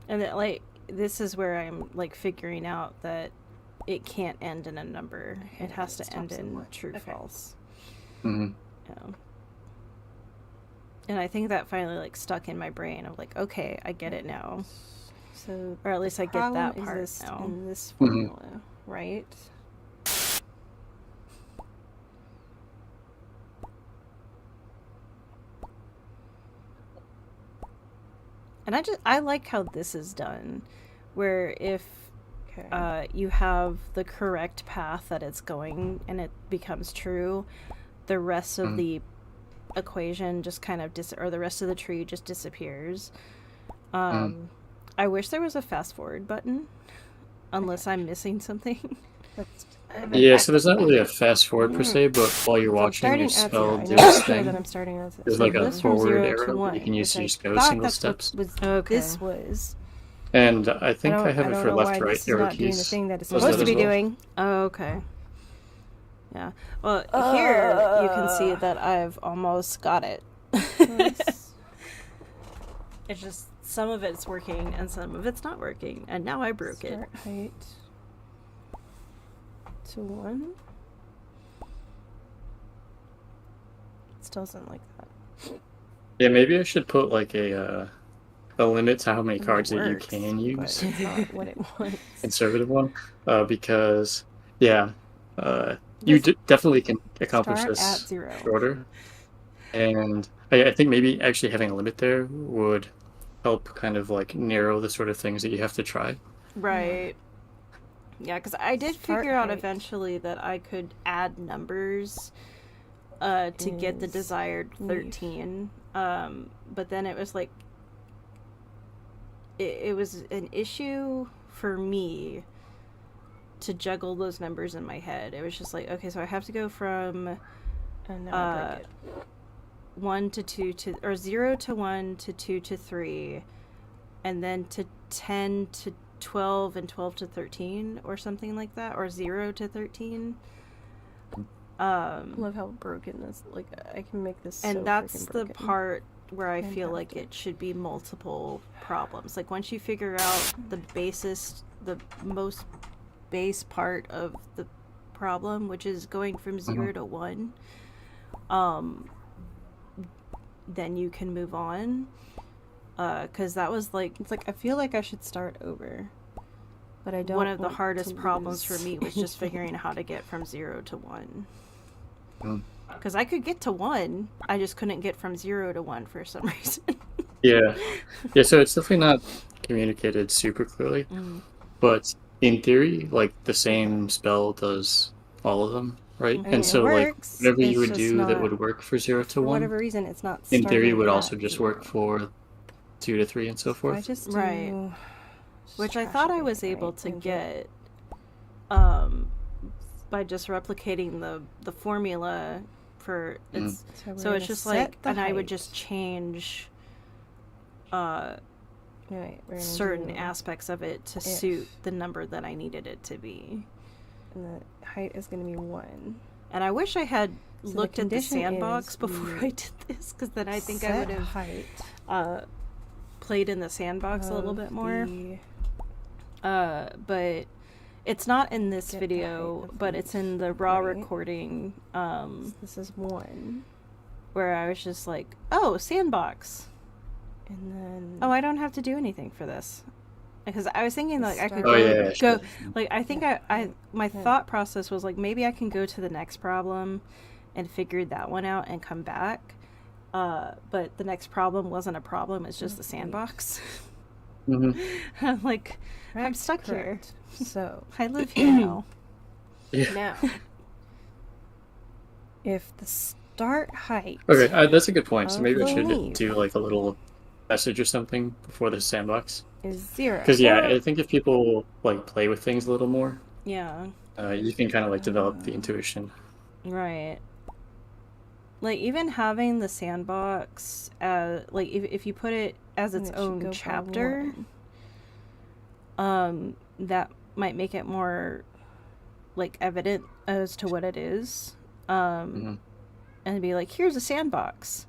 And that, like, this is where I'm like figuring out that it can't end in a number. It has to end in true false. Mm-hmm. Yeah. And I think that finally like stuck in my brain of like, okay, I get it now. So, or at least I get that part now. In this formula, right? And I like how this is done, where if you have the correct path that it's going and it becomes true, the rest of the equation just kind of or the rest of the tree just disappears. I wish there was a fast forward button, unless I'm missing something. Yeah, so there's not really a fast forward per se, but while you're watching your spell do this thing, there's like a forward arrow you can use to just go single steps. This was. And I think I have it for left, right arrow keys. The thing that it's supposed to be doing. Oh, okay. Yeah. Well, here you can see that I've almost got it. It's just some of it's working and some of it's not working, and now I broke it. Start height to 1. It still doesn't like that. Yeah, maybe I should put like a limit to how many cards that you can use. It's not what it wants. Conservative one, because you definitely can accomplish this shorter. And I think maybe actually having a limit there would help kind of like narrow the sort of things that you have to try. Right. Yeah, because I did figure out eventually that I could add numbers to get the desired 13. But then it was like, it was an issue for me to juggle those numbers in my head. It was just like, okay, so I have to go from 1 to 2 to, or 0 to 1 to 2 to 3, and then to 10 to 12 and 12 to 13 or something like that, or 0 to 13. I love how broken this, like, I can make this so and that's the broken. part where I feel like it should be multiple problems. Like, once you figure out the most base part of the problem, which is going from 0 to 1, then you can move on. Because that was like, it's like, I feel like I should start over, but I don't. One of the hardest problems for me was just figuring how to get from 0 to 1. Because I could get to 1, I just couldn't get from 0 to 1 for some reason. Yeah, so it's definitely not communicated super clearly, but in theory, like, the same spell does all of them, right? I mean, and so, like, whatever you would do not, that would work for 0 to 1, for whatever reason, it's not. In theory, would also just work for 2 to 3 and so forth. I just right. Which I thought I was able to get by just replicating the formula for its. So it's just like, and I would just change certain aspects of it to suit the number that I needed it to be. And the height is going to be 1. And I wish I had looked at the sandbox before I did this, because then I think I would have played in the sandbox a little bit more. But it's not in this video, but it's in the raw recording. This is 1. Where I was just like, oh, sandbox. And then... oh, I don't have to do anything for this. Because I was thinking, like, I could go... like, I think my thought process was, like, maybe I can go to the next problem and figure that one out and come back. But the next problem wasn't a problem, it's just the sandbox. I'm like, I'm stuck here. So I live here now. Now, if the start height... okay, that's a good point. So maybe I should do, like, a little message or something before the sandbox. Is 0. Because, I think if people, like, play with things a little more, yeah, you can kind of, like, develop the intuition. Right. Like, even having the sandbox, like, if you put it as its own chapter, that might make it more, like, evident as to what it is. And be like, here's a sandbox.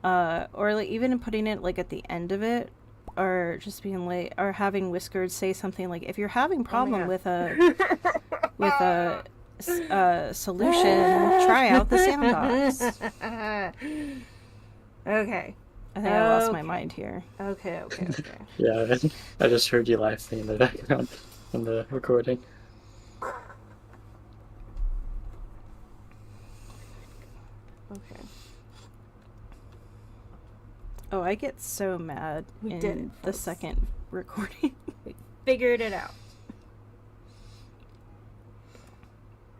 Or, like, even putting it, like, at the end of it, or just being like, or having Whiskered say something like, if you're having problem with a solution, try out the sandbox. Okay. I think I lost my mind here. Okay. Yeah, I just heard you laughing in the background in the recording. Okay. Oh, I get so mad in the second recording. We figured it out.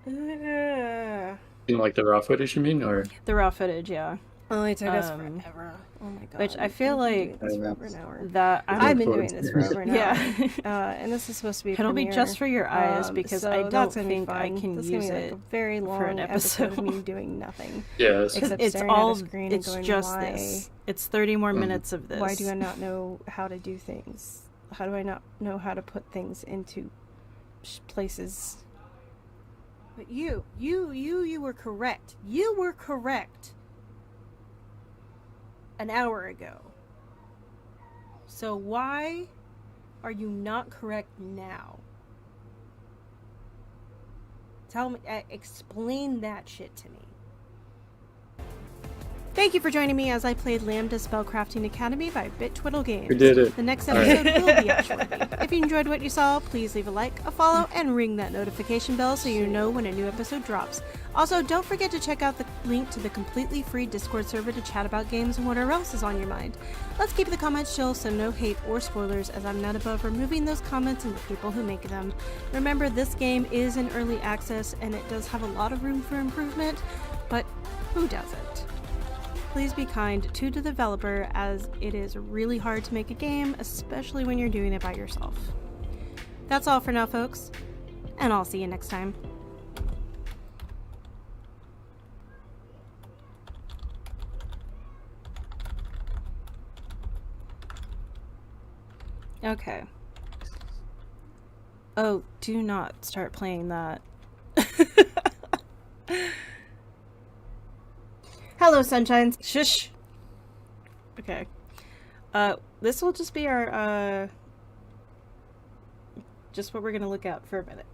In, like, the raw footage, you mean, or? The raw footage, yeah. Only took us forever. Oh my god. Which I feel like this for over an hour. That I've been doing this for over an hour. Yeah. And this is supposed to be It'll be just for your eyes, because so I don't think I can use like it a very long for an episode of me doing nothing. Yeah, except it's staring all at a screen it's and going, just why? this. It's 30 more minutes of this. Why do I not know how to do things? How do I not know how to put things into places? But you were correct. You were correct an hour ago. So why are you not correct now? Tell me, explain that shit to me. Thank you for joining me as I played Lambda Spellcrafting Academy by Twiddle Games. We did it. The next episode will be Ashworthy. If you enjoyed what you saw, please leave a like, a follow, and ring that notification bell so you know when a new episode drops. Also, don't forget to check out the link to the completely free Discord server to chat about games and whatever else is on your mind. Let's keep the comments chill, so no hate or spoilers, as I'm not above removing those comments and the people who make them. Remember, this game is in early access and it does have a lot of room for improvement, but who doesn't? please be kind to the developer, as it is really hard to make a game, especially when you're doing it by yourself. That's all for now, folks, and I'll see you next time. Okay. Oh, do not start playing that. Hello, sunshines. Shush. Okay. This will just be our, just what we're gonna look at for a minute.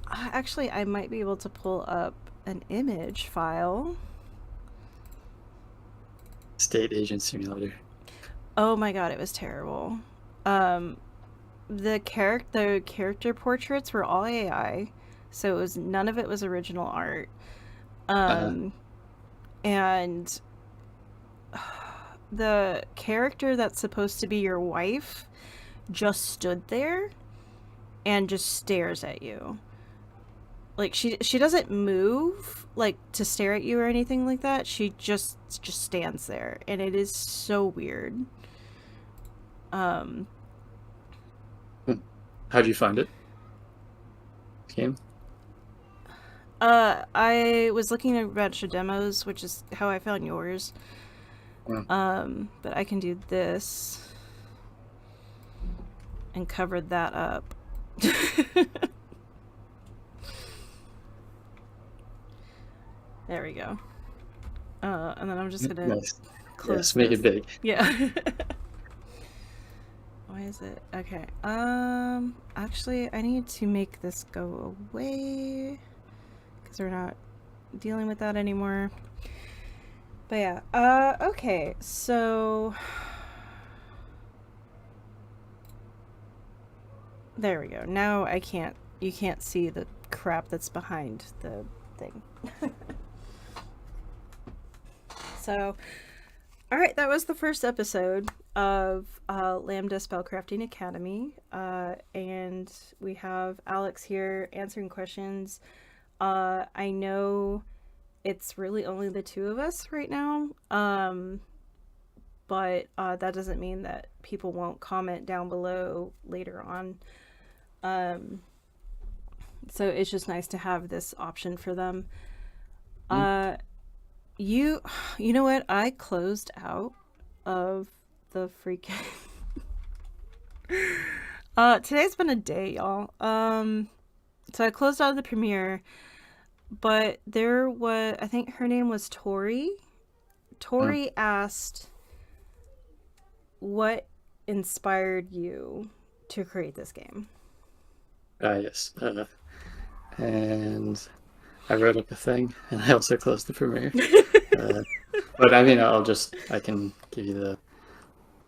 Actually, I might be able to pull up an image file. State Agent Simulator. Oh my god, it was terrible. The character portraits were all AI, so it was none of it was original art. And the character that's supposed to be your wife just stood there and just stares at you. Like, she doesn't move, like, to stare at you or anything like that. She just stands there, and it is so weird. How'd you find it? Game? I was looking at a bunch of demos, which is how I found yours. Yeah. But I can do this and cover that up. There we go. And then I'm just gonna close. Yes, make it big. Yeah. Why is it? Okay. Actually, I need to make this go away because we're not dealing with that anymore. But yeah. Okay. So there we go. Now you can't see the crap that's behind the thing. So, alright, that was the first episode of Lambda Spellcrafting Academy, and we have Alex here answering questions. I know it's really only the two of us right now, but that doesn't mean that people won't comment down below later on. So it's just nice to have this option for them. You know what? I closed out of the freaking today's been a day, y'all. So I closed out of the premiere, but there was, I think her name was Tori. Tori asked, what inspired you to create this game? Yes. And I wrote up a thing, and I also closed the premiere. But I mean, I can give you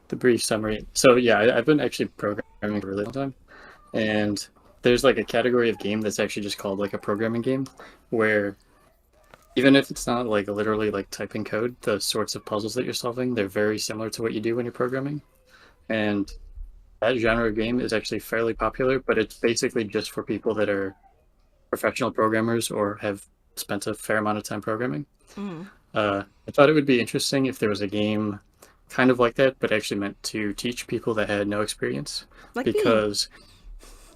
the brief summary. So yeah, I've been actually programming for a really long time, and there's like a category of game that's actually just called like a programming game, where even if it's not like literally like typing code, the sorts of puzzles that you're solving, they're very similar to what you do when you're programming. And that genre of game is actually fairly popular, but it's basically just for people that are professional programmers or have spent a fair amount of time programming. I thought it would be interesting if there was a game kind of like that, but actually meant to teach people that had no experience. Like because me.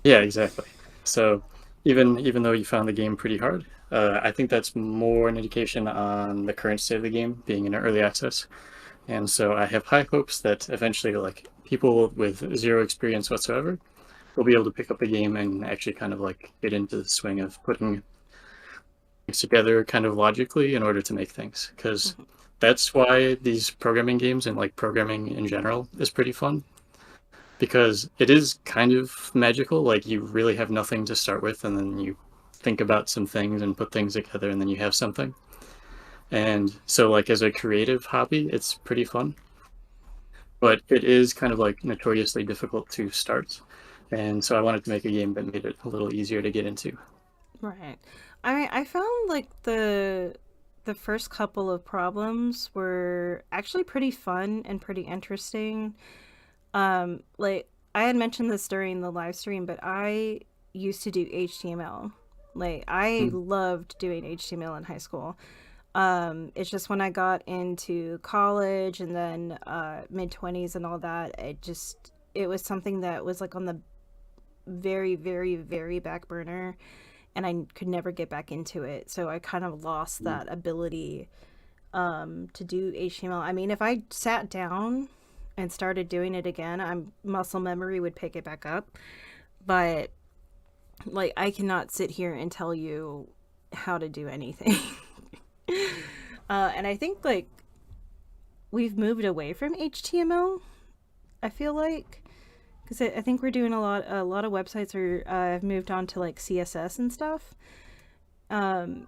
Yeah, exactly. So even though you found the game pretty hard, I think that's more an indication on the current state of the game being in early access. And so I have high hopes that eventually, like, people with zero experience whatsoever will be able to pick up the game and actually kind of like get into the swing of putting things together kind of logically in order to make things. Because that's why these programming games and like programming in general is pretty fun. Because it is kind of magical. Like, you really have nothing to start with, and then you think about some things and put things together, and then you have something. And so, like, as a creative hobby, it's pretty fun. But it is kind of like notoriously difficult to start. And so I wanted to make a game that made it a little easier to get into. Right. I found like the first couple of problems were actually pretty fun and pretty interesting. Like, I had mentioned this during the live stream, but I used to do HTML. Like, I loved doing HTML in high school. It's just when I got into college and then mid-20s and all that, it was something that was like on the very, very, very back burner, and I could never get back into it. So I kind of lost that ability to do HTML. I mean, if I sat down and started doing it again, muscle memory would pick it back up. But like, I cannot sit here and tell you how to do anything. And I think like we've moved away from HTML, I feel like, because I think we're doing a lot of websites have moved on to like CSS and stuff. And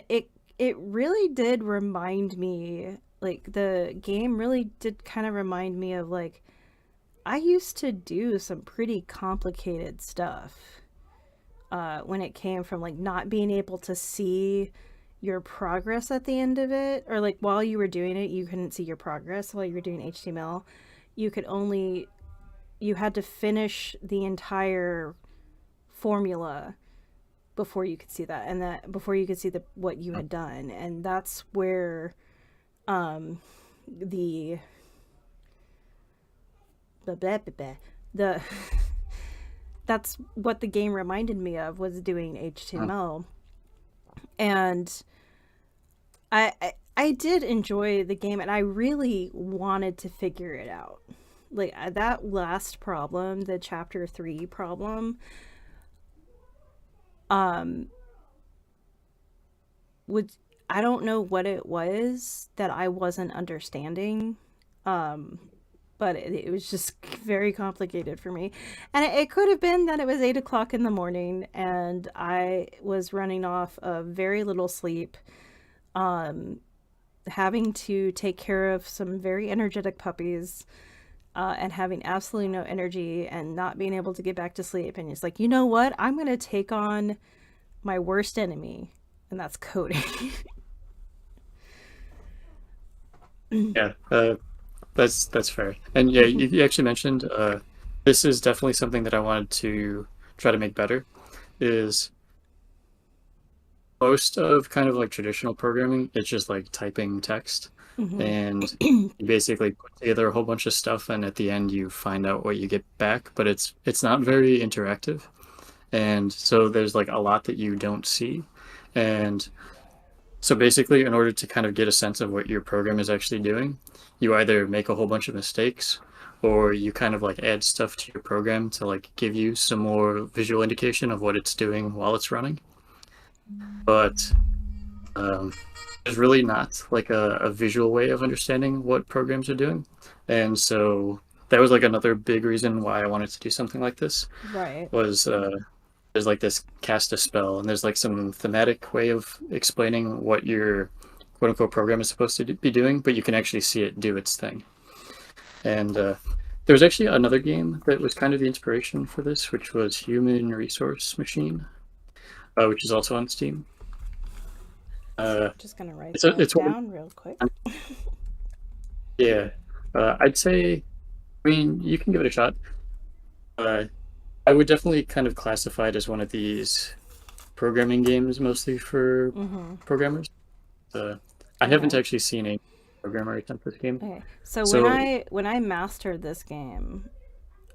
it really did remind me, like, the game really did kind of remind me of, like, I used to do some pretty complicated stuff when it came from, like, not being able to see your progress at the end of it, or, like, while you were doing it, you couldn't see your progress while you were doing HTML. You had to finish the entire formula before you could see that, and that before you could see what you had done. And that's where the that's what the game reminded me of, was doing HTML. And I did enjoy the game, and I really wanted to figure it out. Like, that last problem, the chapter 3 problem, I don't know what it was that I wasn't understanding, but it was just very complicated for me. And it could have been that it was 8 o'clock in the morning and I was running off of very little sleep, having to take care of some very energetic puppies, and having absolutely no energy and not being able to get back to sleep. And it's like, you know what? I'm going to take on my worst enemy, and that's coding. Yeah, that's fair. And yeah, you actually mentioned this is definitely something that I wanted to try to make better. Is most of kind of like traditional programming, it's just like typing text. And you basically put together a whole bunch of stuff, and at the end you find out what you get back, but it's not very interactive. And so there's like a lot that you don't see. And so basically, in order to kind of get a sense of what your program is actually doing, you either make a whole bunch of mistakes, or you kind of like add stuff to your program to like give you some more visual indication of what it's doing while it's running. But there's really not like a visual way of understanding what programs are doing. And so that was like another big reason why I wanted to do something like this. Right. Was there's like this cast a spell, and there's like some thematic way of explaining what your quote unquote program is supposed to be doing, but you can actually see it do its thing. And there was actually another game that was kind of the inspiration for this, which was Human Resource Machine, which is also on Steam. Just gonna write that down real quick. Yeah, I'd say, I mean, you can give it a shot. I would definitely kind of classify it as one of these programming games, mostly for programmers. I haven't actually seen a programmer attempt this game. Okay, so when I master this game,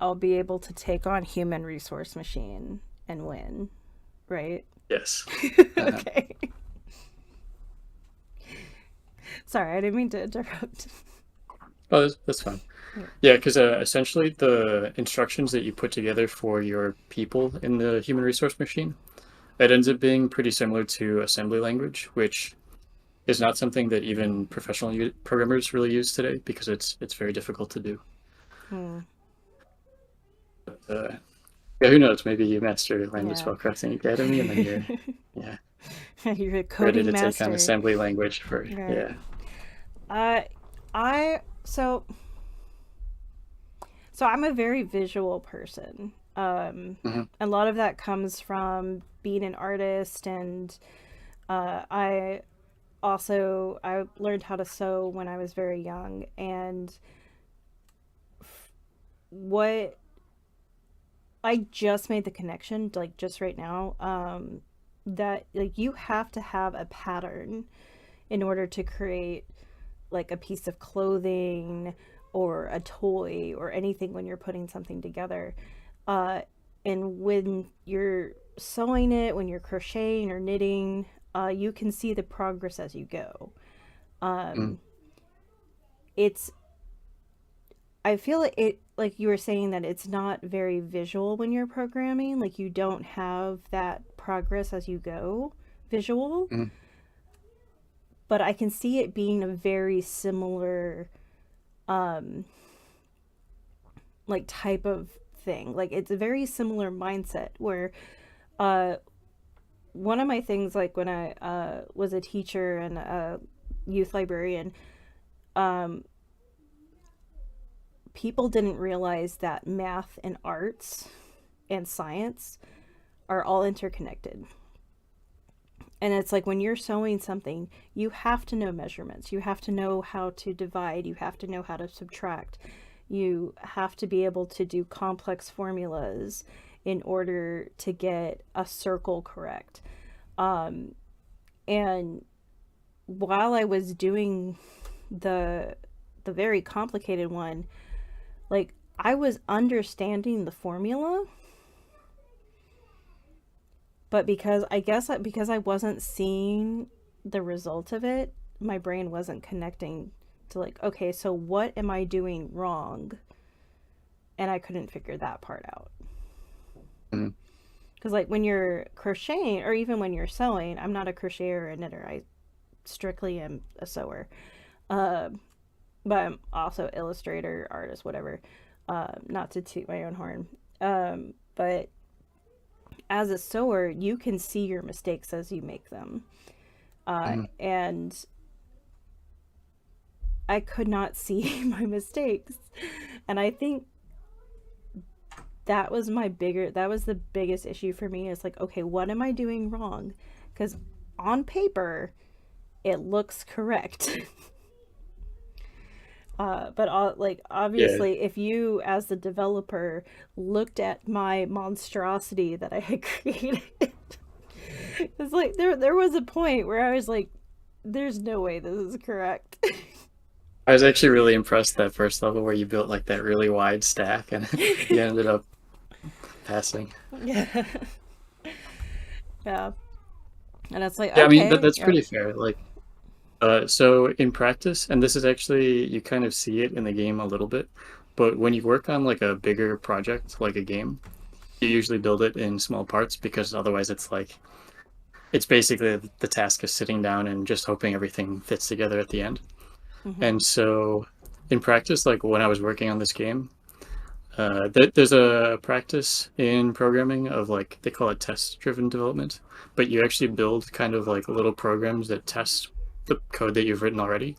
I'll be able to take on Human Resource Machine and win, right? Yes. Okay. Sorry, I didn't mean to interrupt. Oh, that's fine. Yeah, because essentially the instructions that you put together for your people in the Human Resource Machine, it ends up being pretty similar to assembly language, which is not something that even professional programmers really use today, because it's very difficult to do. But, yeah, who knows? Maybe you master Lambda Spellcrafting Academy, and then you're a coding ready to master. take on assembly language for So I'm a very visual person. A lot of that comes from being an artist, and I learned how to sew when I was very young. And what I just made the connection, like just right now, that like you have to have a pattern in order to create like a piece of clothing or a toy or anything when you're putting something together. And when you're sewing it, when you're crocheting or knitting, you can see the progress as you go. It's, I feel like it, like you were saying, that it's not very visual when you're programming. Like you don't have that progress as you go visual. But I can see it being a very similar, like type of thing. Like it's a very similar mindset where, one of my things, like when I was a teacher and a youth librarian, people didn't realize that math and arts and science are all interconnected. And it's like when you're sewing something, you have to know measurements. You have to know how to divide. You have to know how to subtract. You have to be able to do complex formulas in order to get a circle correct. And while I was doing the very complicated one, like I was understanding the formula, but because I wasn't seeing the result of it, my brain wasn't connecting to like, okay, so what am I doing wrong? And I couldn't figure that part out. Because like when you're crocheting, or even when you're sewing, I'm not a crocheter or a knitter. I strictly am a sewer. But I'm also illustrator, artist, whatever. Not to toot my own horn. But as a sewer, you can see your mistakes as you make them. And I could not see my mistakes. And I think that was the biggest issue for me. Is like, okay, what am I doing wrong? Because on paper, it looks correct. But like obviously, if you as the developer looked at my monstrosity that I had created, it's like there was a point where I was like, "There's no way this is correct." I was actually really impressed that first level where you built like that really wide stack and you ended up passing. Yeah. Yeah. And it's like, yeah, okay, I mean that's pretty fair. Like, so in practice, and this is actually, you kind of see it in the game a little bit, but when you work on like a bigger project, like a game, you usually build it in small parts because otherwise it's like, it's basically the task of sitting down and just hoping everything fits together at the end. And so in practice, like when I was working on this game, there's a practice in programming of like, they call it test-driven development, but you actually build kind of like little programs that test the code that you've written already.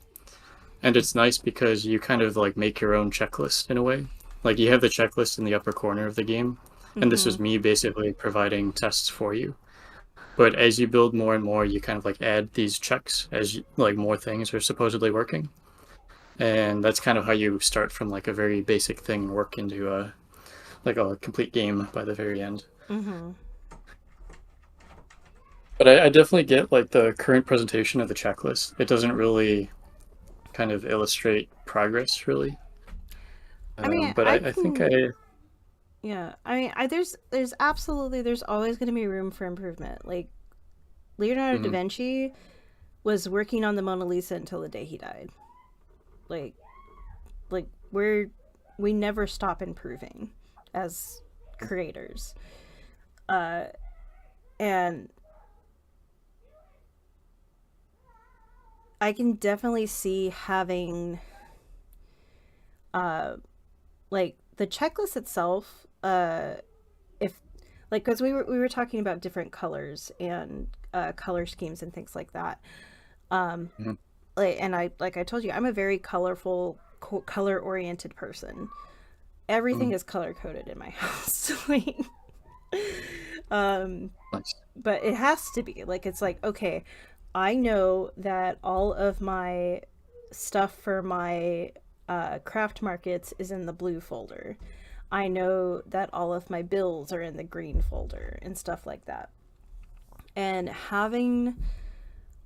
And it's nice because you kind of like make your own checklist in a way. Like you have the checklist in the upper corner of the game, and this was me basically providing tests for you. But as you build more and more, you kind of like add these checks as you, like more things are supposedly working. And that's kind of how you start from like a very basic thing and work into a like a complete game by the very end. But I definitely get like the current presentation of the checklist. It doesn't really kind of illustrate progress, really. I mean, but I think yeah, I mean, there's absolutely, there's always going to be room for improvement. Like Leonardo da Vinci was working on the Mona Lisa until the day he died. Like we never stop improving as creators. And I can definitely see having like the checklist itself, if like, because we were talking about different colors and color schemes and things like that. Like, and I told you, I'm a very colorful, color oriented person. Everything is color coded in my house. Like, nice. But it has to be like, it's like, okay, I know that all of my stuff for my craft markets is in the blue folder. I know that all of my bills are in the green folder and stuff like that. And having,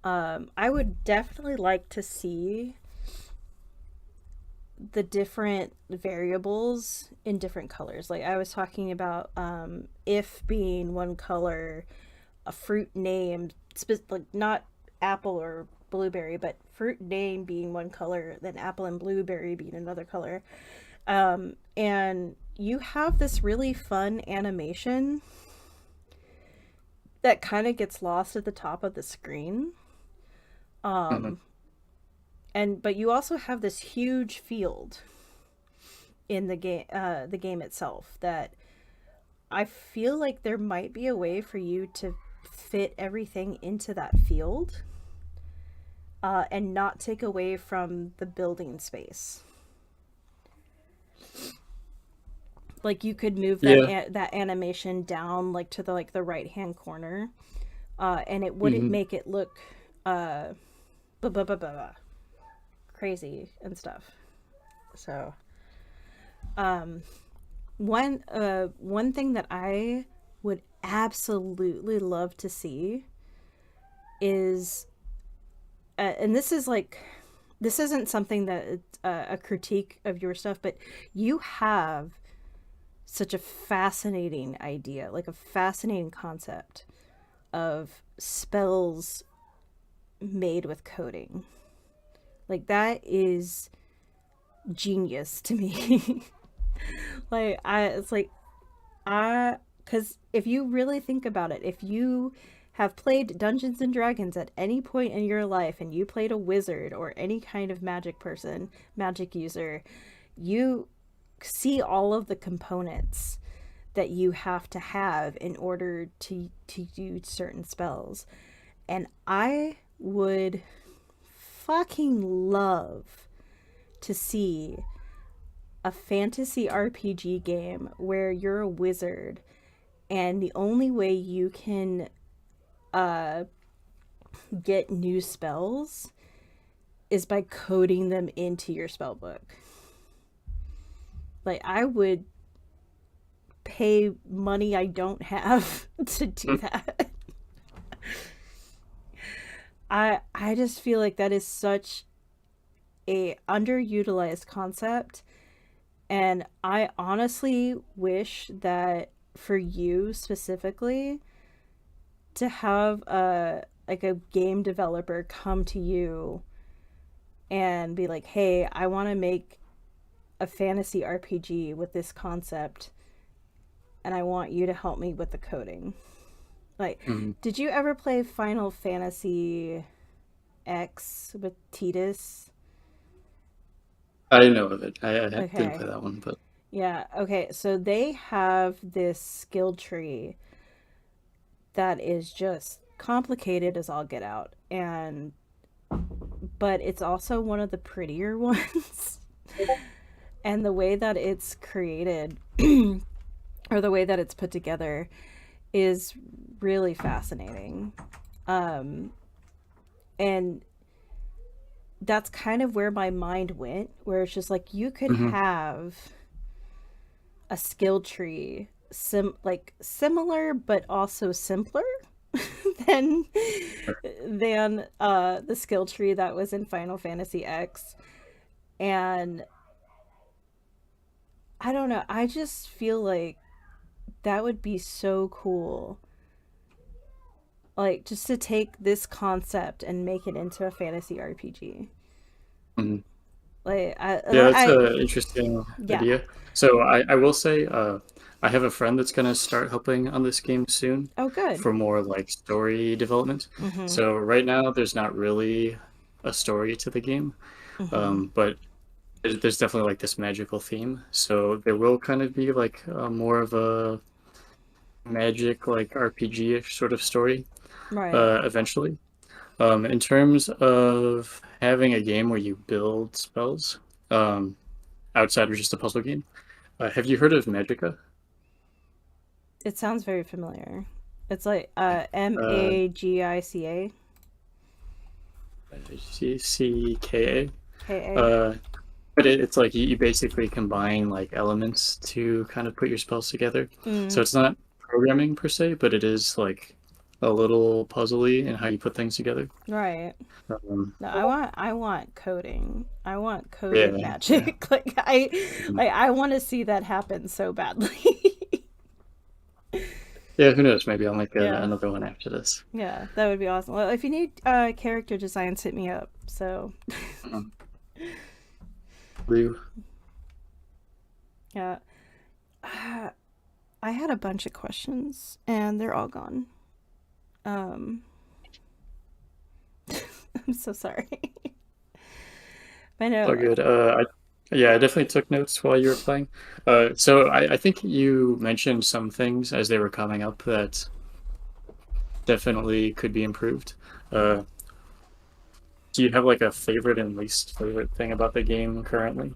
I would definitely like to see the different variables in different colors. Like I was talking about if being one color, a fruit name, like not apple or blueberry, but fruit name being one color, then apple and blueberry being another color. And you have this really fun animation that kind of gets lost at the top of the screen. But you also have this huge field in the game itself that I feel like there might be a way for you to fit everything into that field, and not take away from the building space. Like you could move that that animation down like to the right hand corner, and it wouldn't make it look crazy and stuff. So one thing that I would absolutely love to see is and this isn't something that a critique of your stuff, but you have such a fascinating idea, like a fascinating concept of spells made with coding. Like that is genius to me. Because if you really think about it, if you have played Dungeons and Dragons at any point in your life and you played a wizard or any kind of magic user, you see all of the components that you have to have in order to do certain spells. And I would fucking love to see a fantasy RPG game where you're a wizard and the only way you can get new spells is by coding them into your spell book. Like I would pay money I don't have to do that. I just feel like that is such a underutilized concept, and I honestly wish that for you specifically to have a game developer come to you and be like, hey, I want to make a fantasy RPG with this concept and I want you to help me with the coding. Like, did you ever play Final Fantasy X with Tidus? I know of it. I didn't play that one, but yeah. Okay, so they have this skill tree that is just complicated as all get out, but it's also one of the prettier ones. And the way that it's created, or the way that it's put together, is really fascinating. And that's kind of where my mind went, where it's just like you could have a skill tree similar but also simpler than the skill tree that was in Final Fantasy X. And I don't know, I just feel like that would be so cool. Like, just to take this concept and make it into a fantasy RPG. Like, that's an interesting idea. So I will say, I have a friend that's going to start helping on this game soon. Oh, good. For more like story development. So right now there's not really a story to the game, but there's definitely like this magical theme. So there will kind of be like more of a magic like RPG-ish sort of story, eventually. In terms of having a game where you build spells, outside of just a puzzle game, have you heard of Magica? It sounds very familiar. It's like Magica. CCKA. But it's like you basically combine like elements to kind of put your spells together. So it's not programming per se, but it is like a little puzzly in how you put things together. Right. No, I want coding. I want coded magic. I want to see that happen so badly. Yeah, who knows? Maybe I'll make another one after this. Yeah, that would be awesome. Well, if you need character designs, hit me up. So. Blue. Yeah. I had a bunch of questions, and they're all gone. I'm so sorry. I know. Oh, good. I definitely took notes while you were playing. So I think you mentioned some things as they were coming up that definitely could be improved. Do you have like a favorite and least favorite thing about the game currently?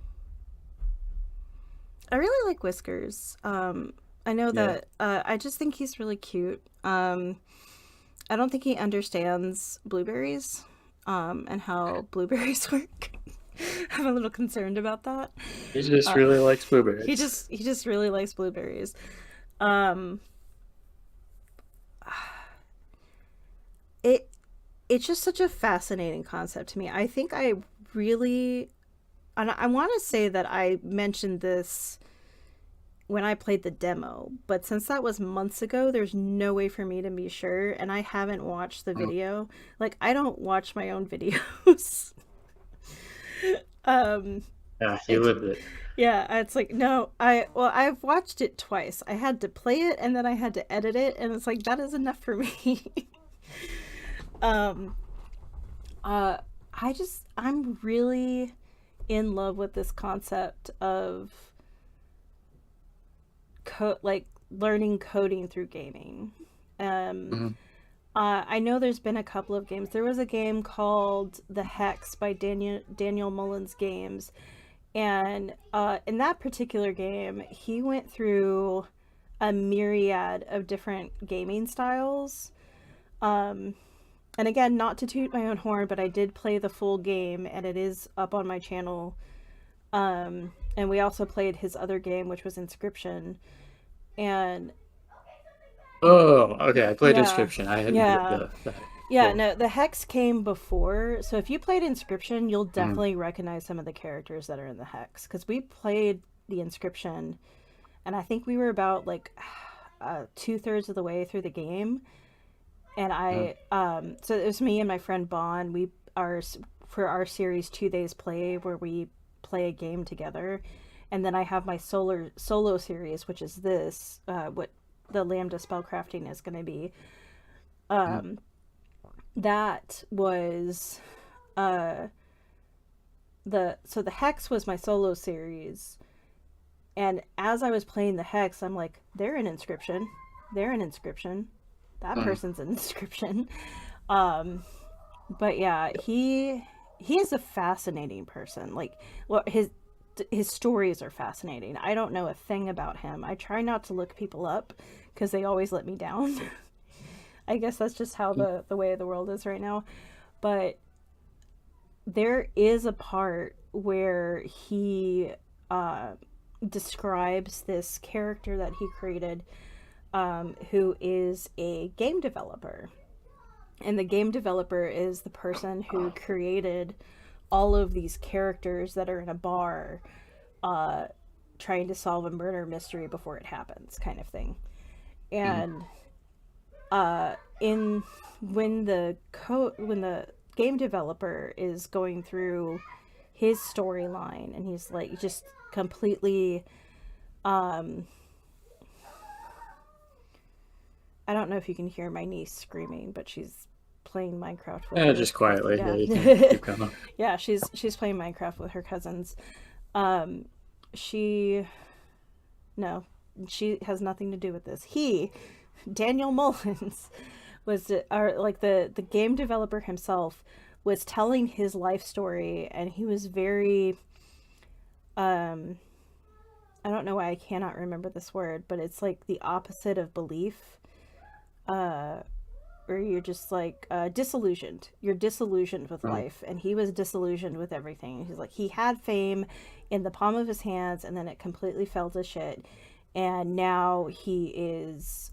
I really like Whiskers. I know that I just think he's really cute. I don't think he understands blueberries and how blueberries work. I'm a little concerned about that. He just really likes blueberries. He just really likes blueberries. It's just such a fascinating concept to me. I think I really, and I want to say that I mentioned this when I played the demo, but since that was months ago, there's no way for me to be sure, and I haven't watched the video. Like, I don't watch my own videos. Yeah, he lived it. Yeah, it's like, no, I've watched it twice. I had to play it, and then I had to edit it, and it's like, that is enough for me. I'm really in love with this concept of learning coding through gaming. I know there's been a couple of games. There was a game called The Hex by Daniel Mullins Games, and in that particular game, he went through a myriad of different gaming styles. And again, not to toot my own horn, but I did play the full game, and it is up on my channel. And we also played his other game, which was Inscription. And oh, okay, I played Inscription. I hadn't no, the Hex came before. So if you played Inscription, you'll definitely recognize some of the characters that are in the Hex. Because we played the Inscription, and I think we were about like 2/3 of the way through the game. And so it was me and my friend Bon. For our series 2 days play, where we play a game together. And then I have my solo series, which is this, what the Lambda Spellcrafting is going to be. That was, the Hex was my solo series. And as I was playing the Hex, I'm like, they're an Inscription. That person's an Inscription. But yeah, he is a fascinating person. Like, well, his stories are fascinating. I don't know a thing about him. I try not to look people up because they always let me down. I guess that's just how the way of the world is right now. But there is a part where he describes this character that he created, who is a game developer. And the game developer is the person who created all of these characters that are in a bar trying to solve a murder mystery before it happens, kind of thing. And when the game developer is going through his storyline, and he's like just completely I don't know if you can hear my niece screaming, but she's playing Minecraft with her. Just quietly. Yeah, you can keep going. Yeah, she's playing Minecraft with her cousins. She has nothing to do with this. Daniel Mullins, the game developer himself, was telling his life story, and he was very I don't know why I cannot remember this word, but it's like the opposite of belief. Where you're just like disillusioned. You're disillusioned with life, and he was disillusioned with everything. He's like, he had fame in the palm of his hands, and then it completely fell to shit. And now he is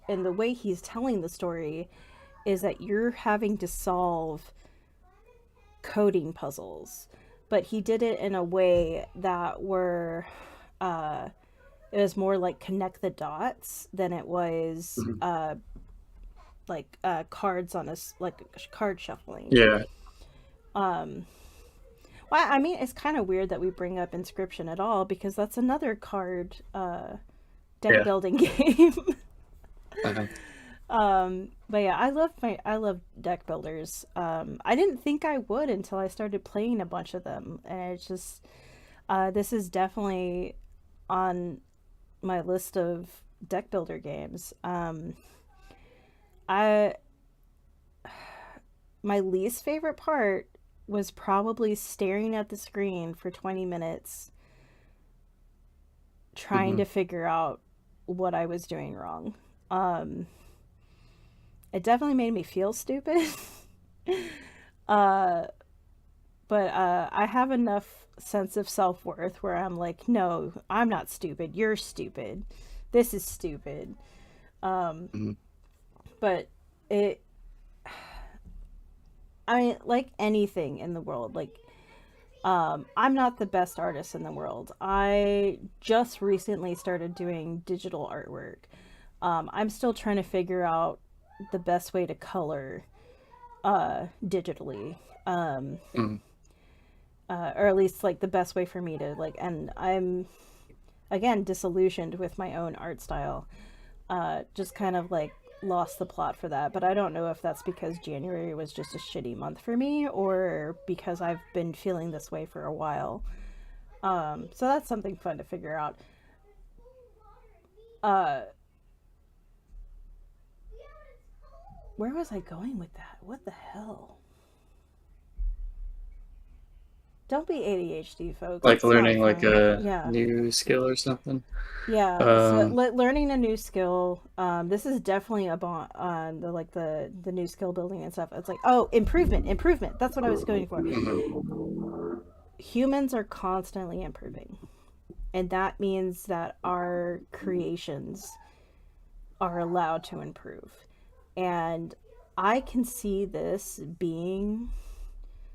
and the way he's telling the story is that you're having to solve coding puzzles, but he did it in a way that were it was more like connect the dots than it was cards on card shuffling. Yeah. Well, I mean, it's kind of weird that we bring up Inscription at all, because that's another card deck building game. But yeah, I love deck builders. I didn't think I would until I started playing a bunch of them, and it's just this is definitely on my list of deck builder games. My least favorite part was probably staring at the screen for 20 minutes trying to figure out what I was doing wrong. It definitely made me feel stupid. But I have enough sense of self-worth where I'm like, no, I'm not stupid. You're stupid. This is stupid. But I mean, like anything in the world, like, I'm not the best artist in the world. I just recently started doing digital artwork. I'm still trying to figure out the best way to color digitally. Or at least like the best way for me to like, and I'm again disillusioned with my own art style. Just kind of like lost the plot for that, but I don't know if that's because January was just a shitty month for me or because I've been feeling this way for a while. So that's something fun to figure out. Where was I going with that? What the hell? Don't be ADHD, folks. Like learning like a new skill or something. Yeah, so learning a new skill. This is definitely about on the new skill building and stuff. It's like, oh, improvement. That's what I was going for. Humans are constantly improving, and that means that our creations are allowed to improve. And I can see this being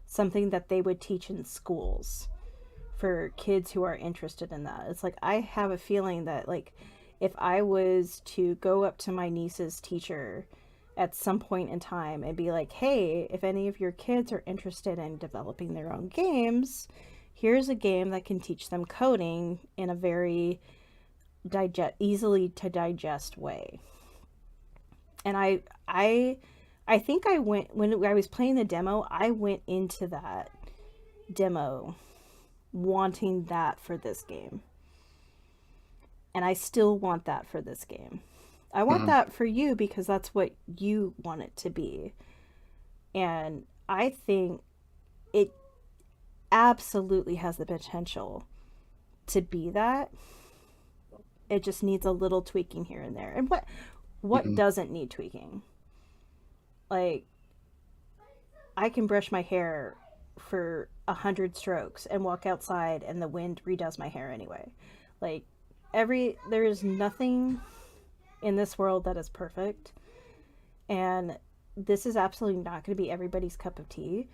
something that they would teach in schools for kids who are interested in that. It's like, I have a feeling that like if I was to go up to my niece's teacher at some point in time and be like, hey, if any of your kids are interested in developing their own games, here's a game that can teach them coding in a very easily to digest way. And I think I went, when I was playing the demo, I went into that demo wanting that for this game. And I still want that for this game. I want that for you because that's what you want it to be. And I think it absolutely has the potential to be that. It just needs a little tweaking here and there. And what doesn't need tweaking? Like, I can brush my hair for 100 strokes and walk outside and the wind redoes my hair anyway. Like, there is nothing in this world that is perfect. And this is absolutely not going to be everybody's cup of tea.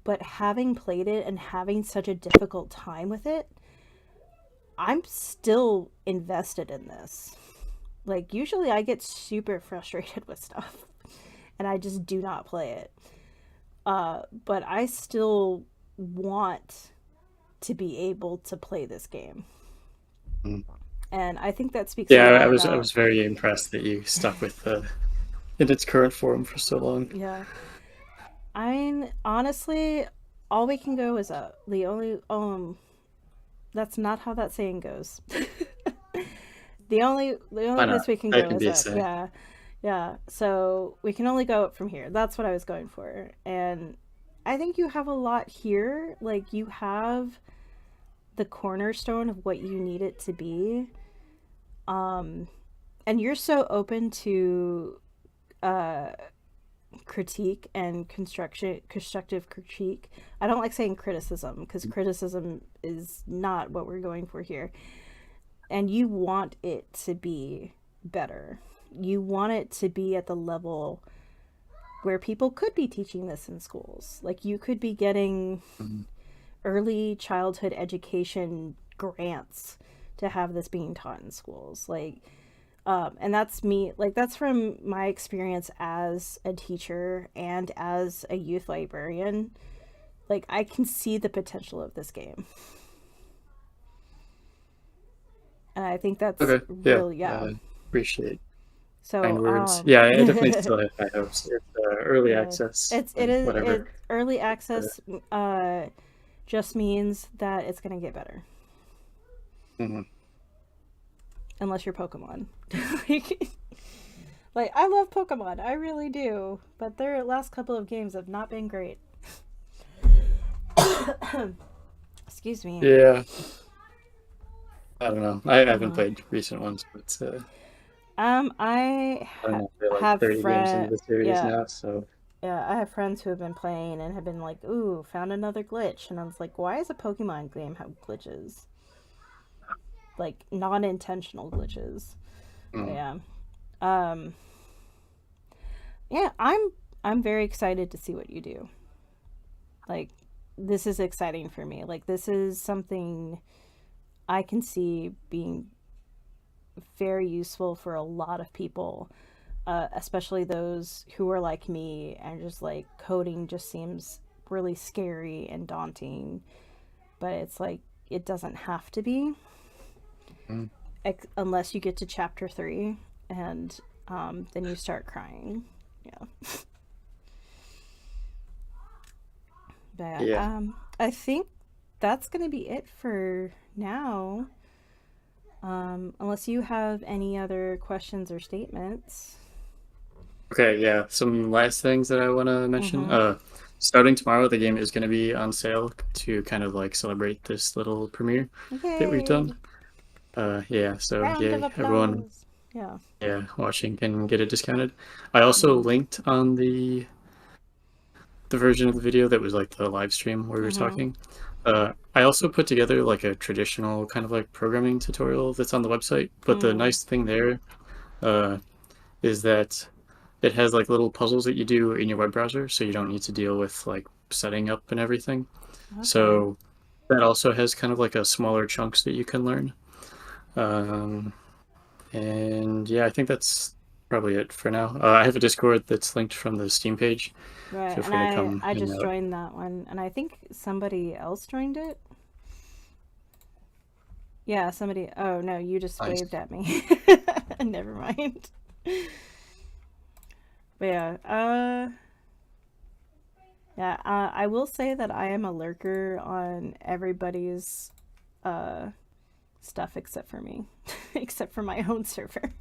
But having played it and having such a difficult time with it, I'm still invested in this. Like, usually I get super frustrated with stuff and I just do not play it. But I still want to be able to play this game. And I think that speaks I was very impressed that you stuck with in its current form for so long. Yeah. I mean, honestly, all we can go is up. The only that's not how that saying goes. The only place we can go is up. Yeah. So we can only go up from here. That's what I was going for. And I think you have a lot here. Like, you have the cornerstone of what you need it to be. And you're so open to critique and constructive critique. I don't like saying criticism because criticism is not what we're going for here. And you want it to be better. You want it to be at the level where people could be teaching this in schools. Like, you could be getting early childhood education grants to have this being taught in schools. Like, and that's me, like, that's from my experience as a teacher and as a youth librarian. Like, I can see the potential of this game. And I think that's really, appreciate so kind words. Yeah, I definitely still have high hopes. It's early access. It's early access. Just means that it's gonna get better. Unless you're Pokemon. Like, I love Pokemon, I really do, but their last couple of games have not been great. Excuse me. Yeah. I don't know. I haven't played recent ones, but I like have 30 friends games into the series now, so I have friends who have been playing and have been like, "Ooh, found another glitch," and I was like, "Why does a Pokemon game have glitches? Like, non-intentional glitches?" Yeah. Yeah, I'm very excited to see what you do. Like, this is exciting for me. Like, this is something I can see being very useful for a lot of people, especially those who are like me and just like, coding just seems really scary and daunting, but it's like, it doesn't have to be, unless you get to chapter 3 and then you start crying. But I think that's gonna be it for now, unless you have any other questions or statements. Okay, yeah, some last things that I want to mention. Starting tomorrow, the game is going to be on sale to kind of like celebrate this little premiere that we've done. Yeah, so everyone watching can get it discounted. I also linked on the version of the video that was like the live stream where we were talking. I also put together like a traditional kind of like programming tutorial that's on the website, but the nice thing there is that it has like little puzzles that you do in your web browser, so you don't need to deal with like setting up and everything. So that also has kind of like a smaller chunks that you can learn. And yeah, I think that's probably it for now. I have a Discord that's linked from the Steam page. Right, Feel free to come. I just joined that one, and I think somebody else joined it. Yeah, somebody. Oh no, you just waved at me. Never mind. But yeah, I will say that I am a lurker on everybody's stuff except for me, except for my own server.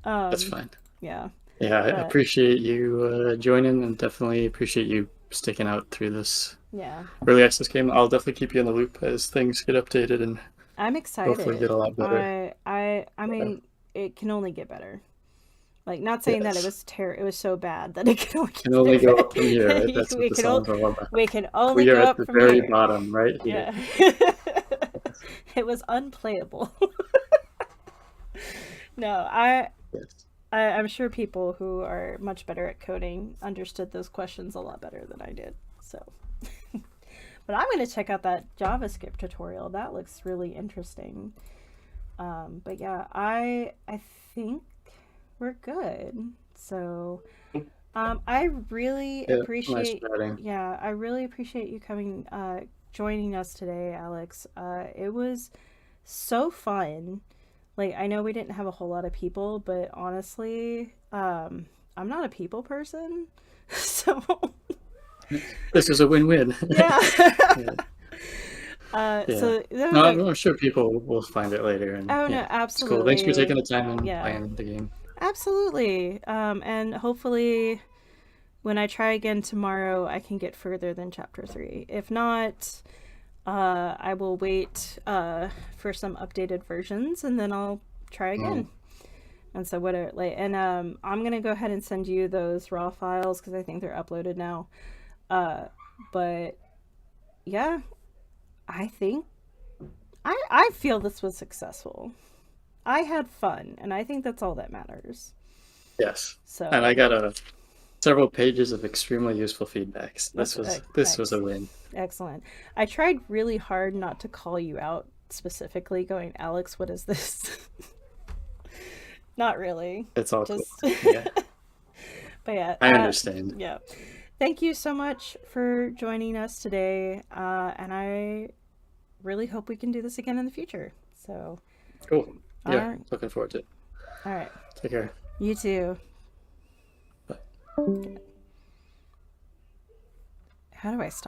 That's fine. Yeah. Yeah, I appreciate you joining, and definitely appreciate you sticking out through this early access game. I'll definitely keep you in the loop as things get updated, and I'm excited. Hopefully get a lot better. I mean, it can only get better. Like, not saying that it was so bad that it can only go up from here. Right? That's what the song's all about. We can only go up from here. We are at the very bottom, right here. Yeah. It was unplayable. No, I'm sure people who are much better at coding understood those questions a lot better than I did. So, but I'm going to check out that JavaScript tutorial. That looks really interesting. But yeah, I think we're good. So, I really appreciate. Nice I really appreciate you coming, joining us today, Alex. It was so fun. Like, I know we didn't have a whole lot of people, but honestly, I'm not a people person, so this is a win-win. Yeah. So no, I'm sure people will find it later. And, no, absolutely. It's cool. Thanks for taking the time and playing the game. Absolutely. And hopefully, when I try again tomorrow, I can get further than chapter 3. If not, I will wait for some updated versions, and then I'll try again. And so I'm gonna go ahead and send you those raw files because I think they're uploaded now. But yeah, I think I feel this was successful. I had fun, and I think that's all that matters. Yes. So, and I got several pages of extremely useful feedbacks. This was a win. Excellent. I tried really hard not to call you out specifically, going, Alex, what is this? Not really. It's all just cool. Yeah. But yeah, I understand. Yeah. Thank you so much for joining us today, and I really hope we can do this again in the future. So cool. Yeah, right. Looking forward to it. All right. Take care. You too. Bye. How do I stop?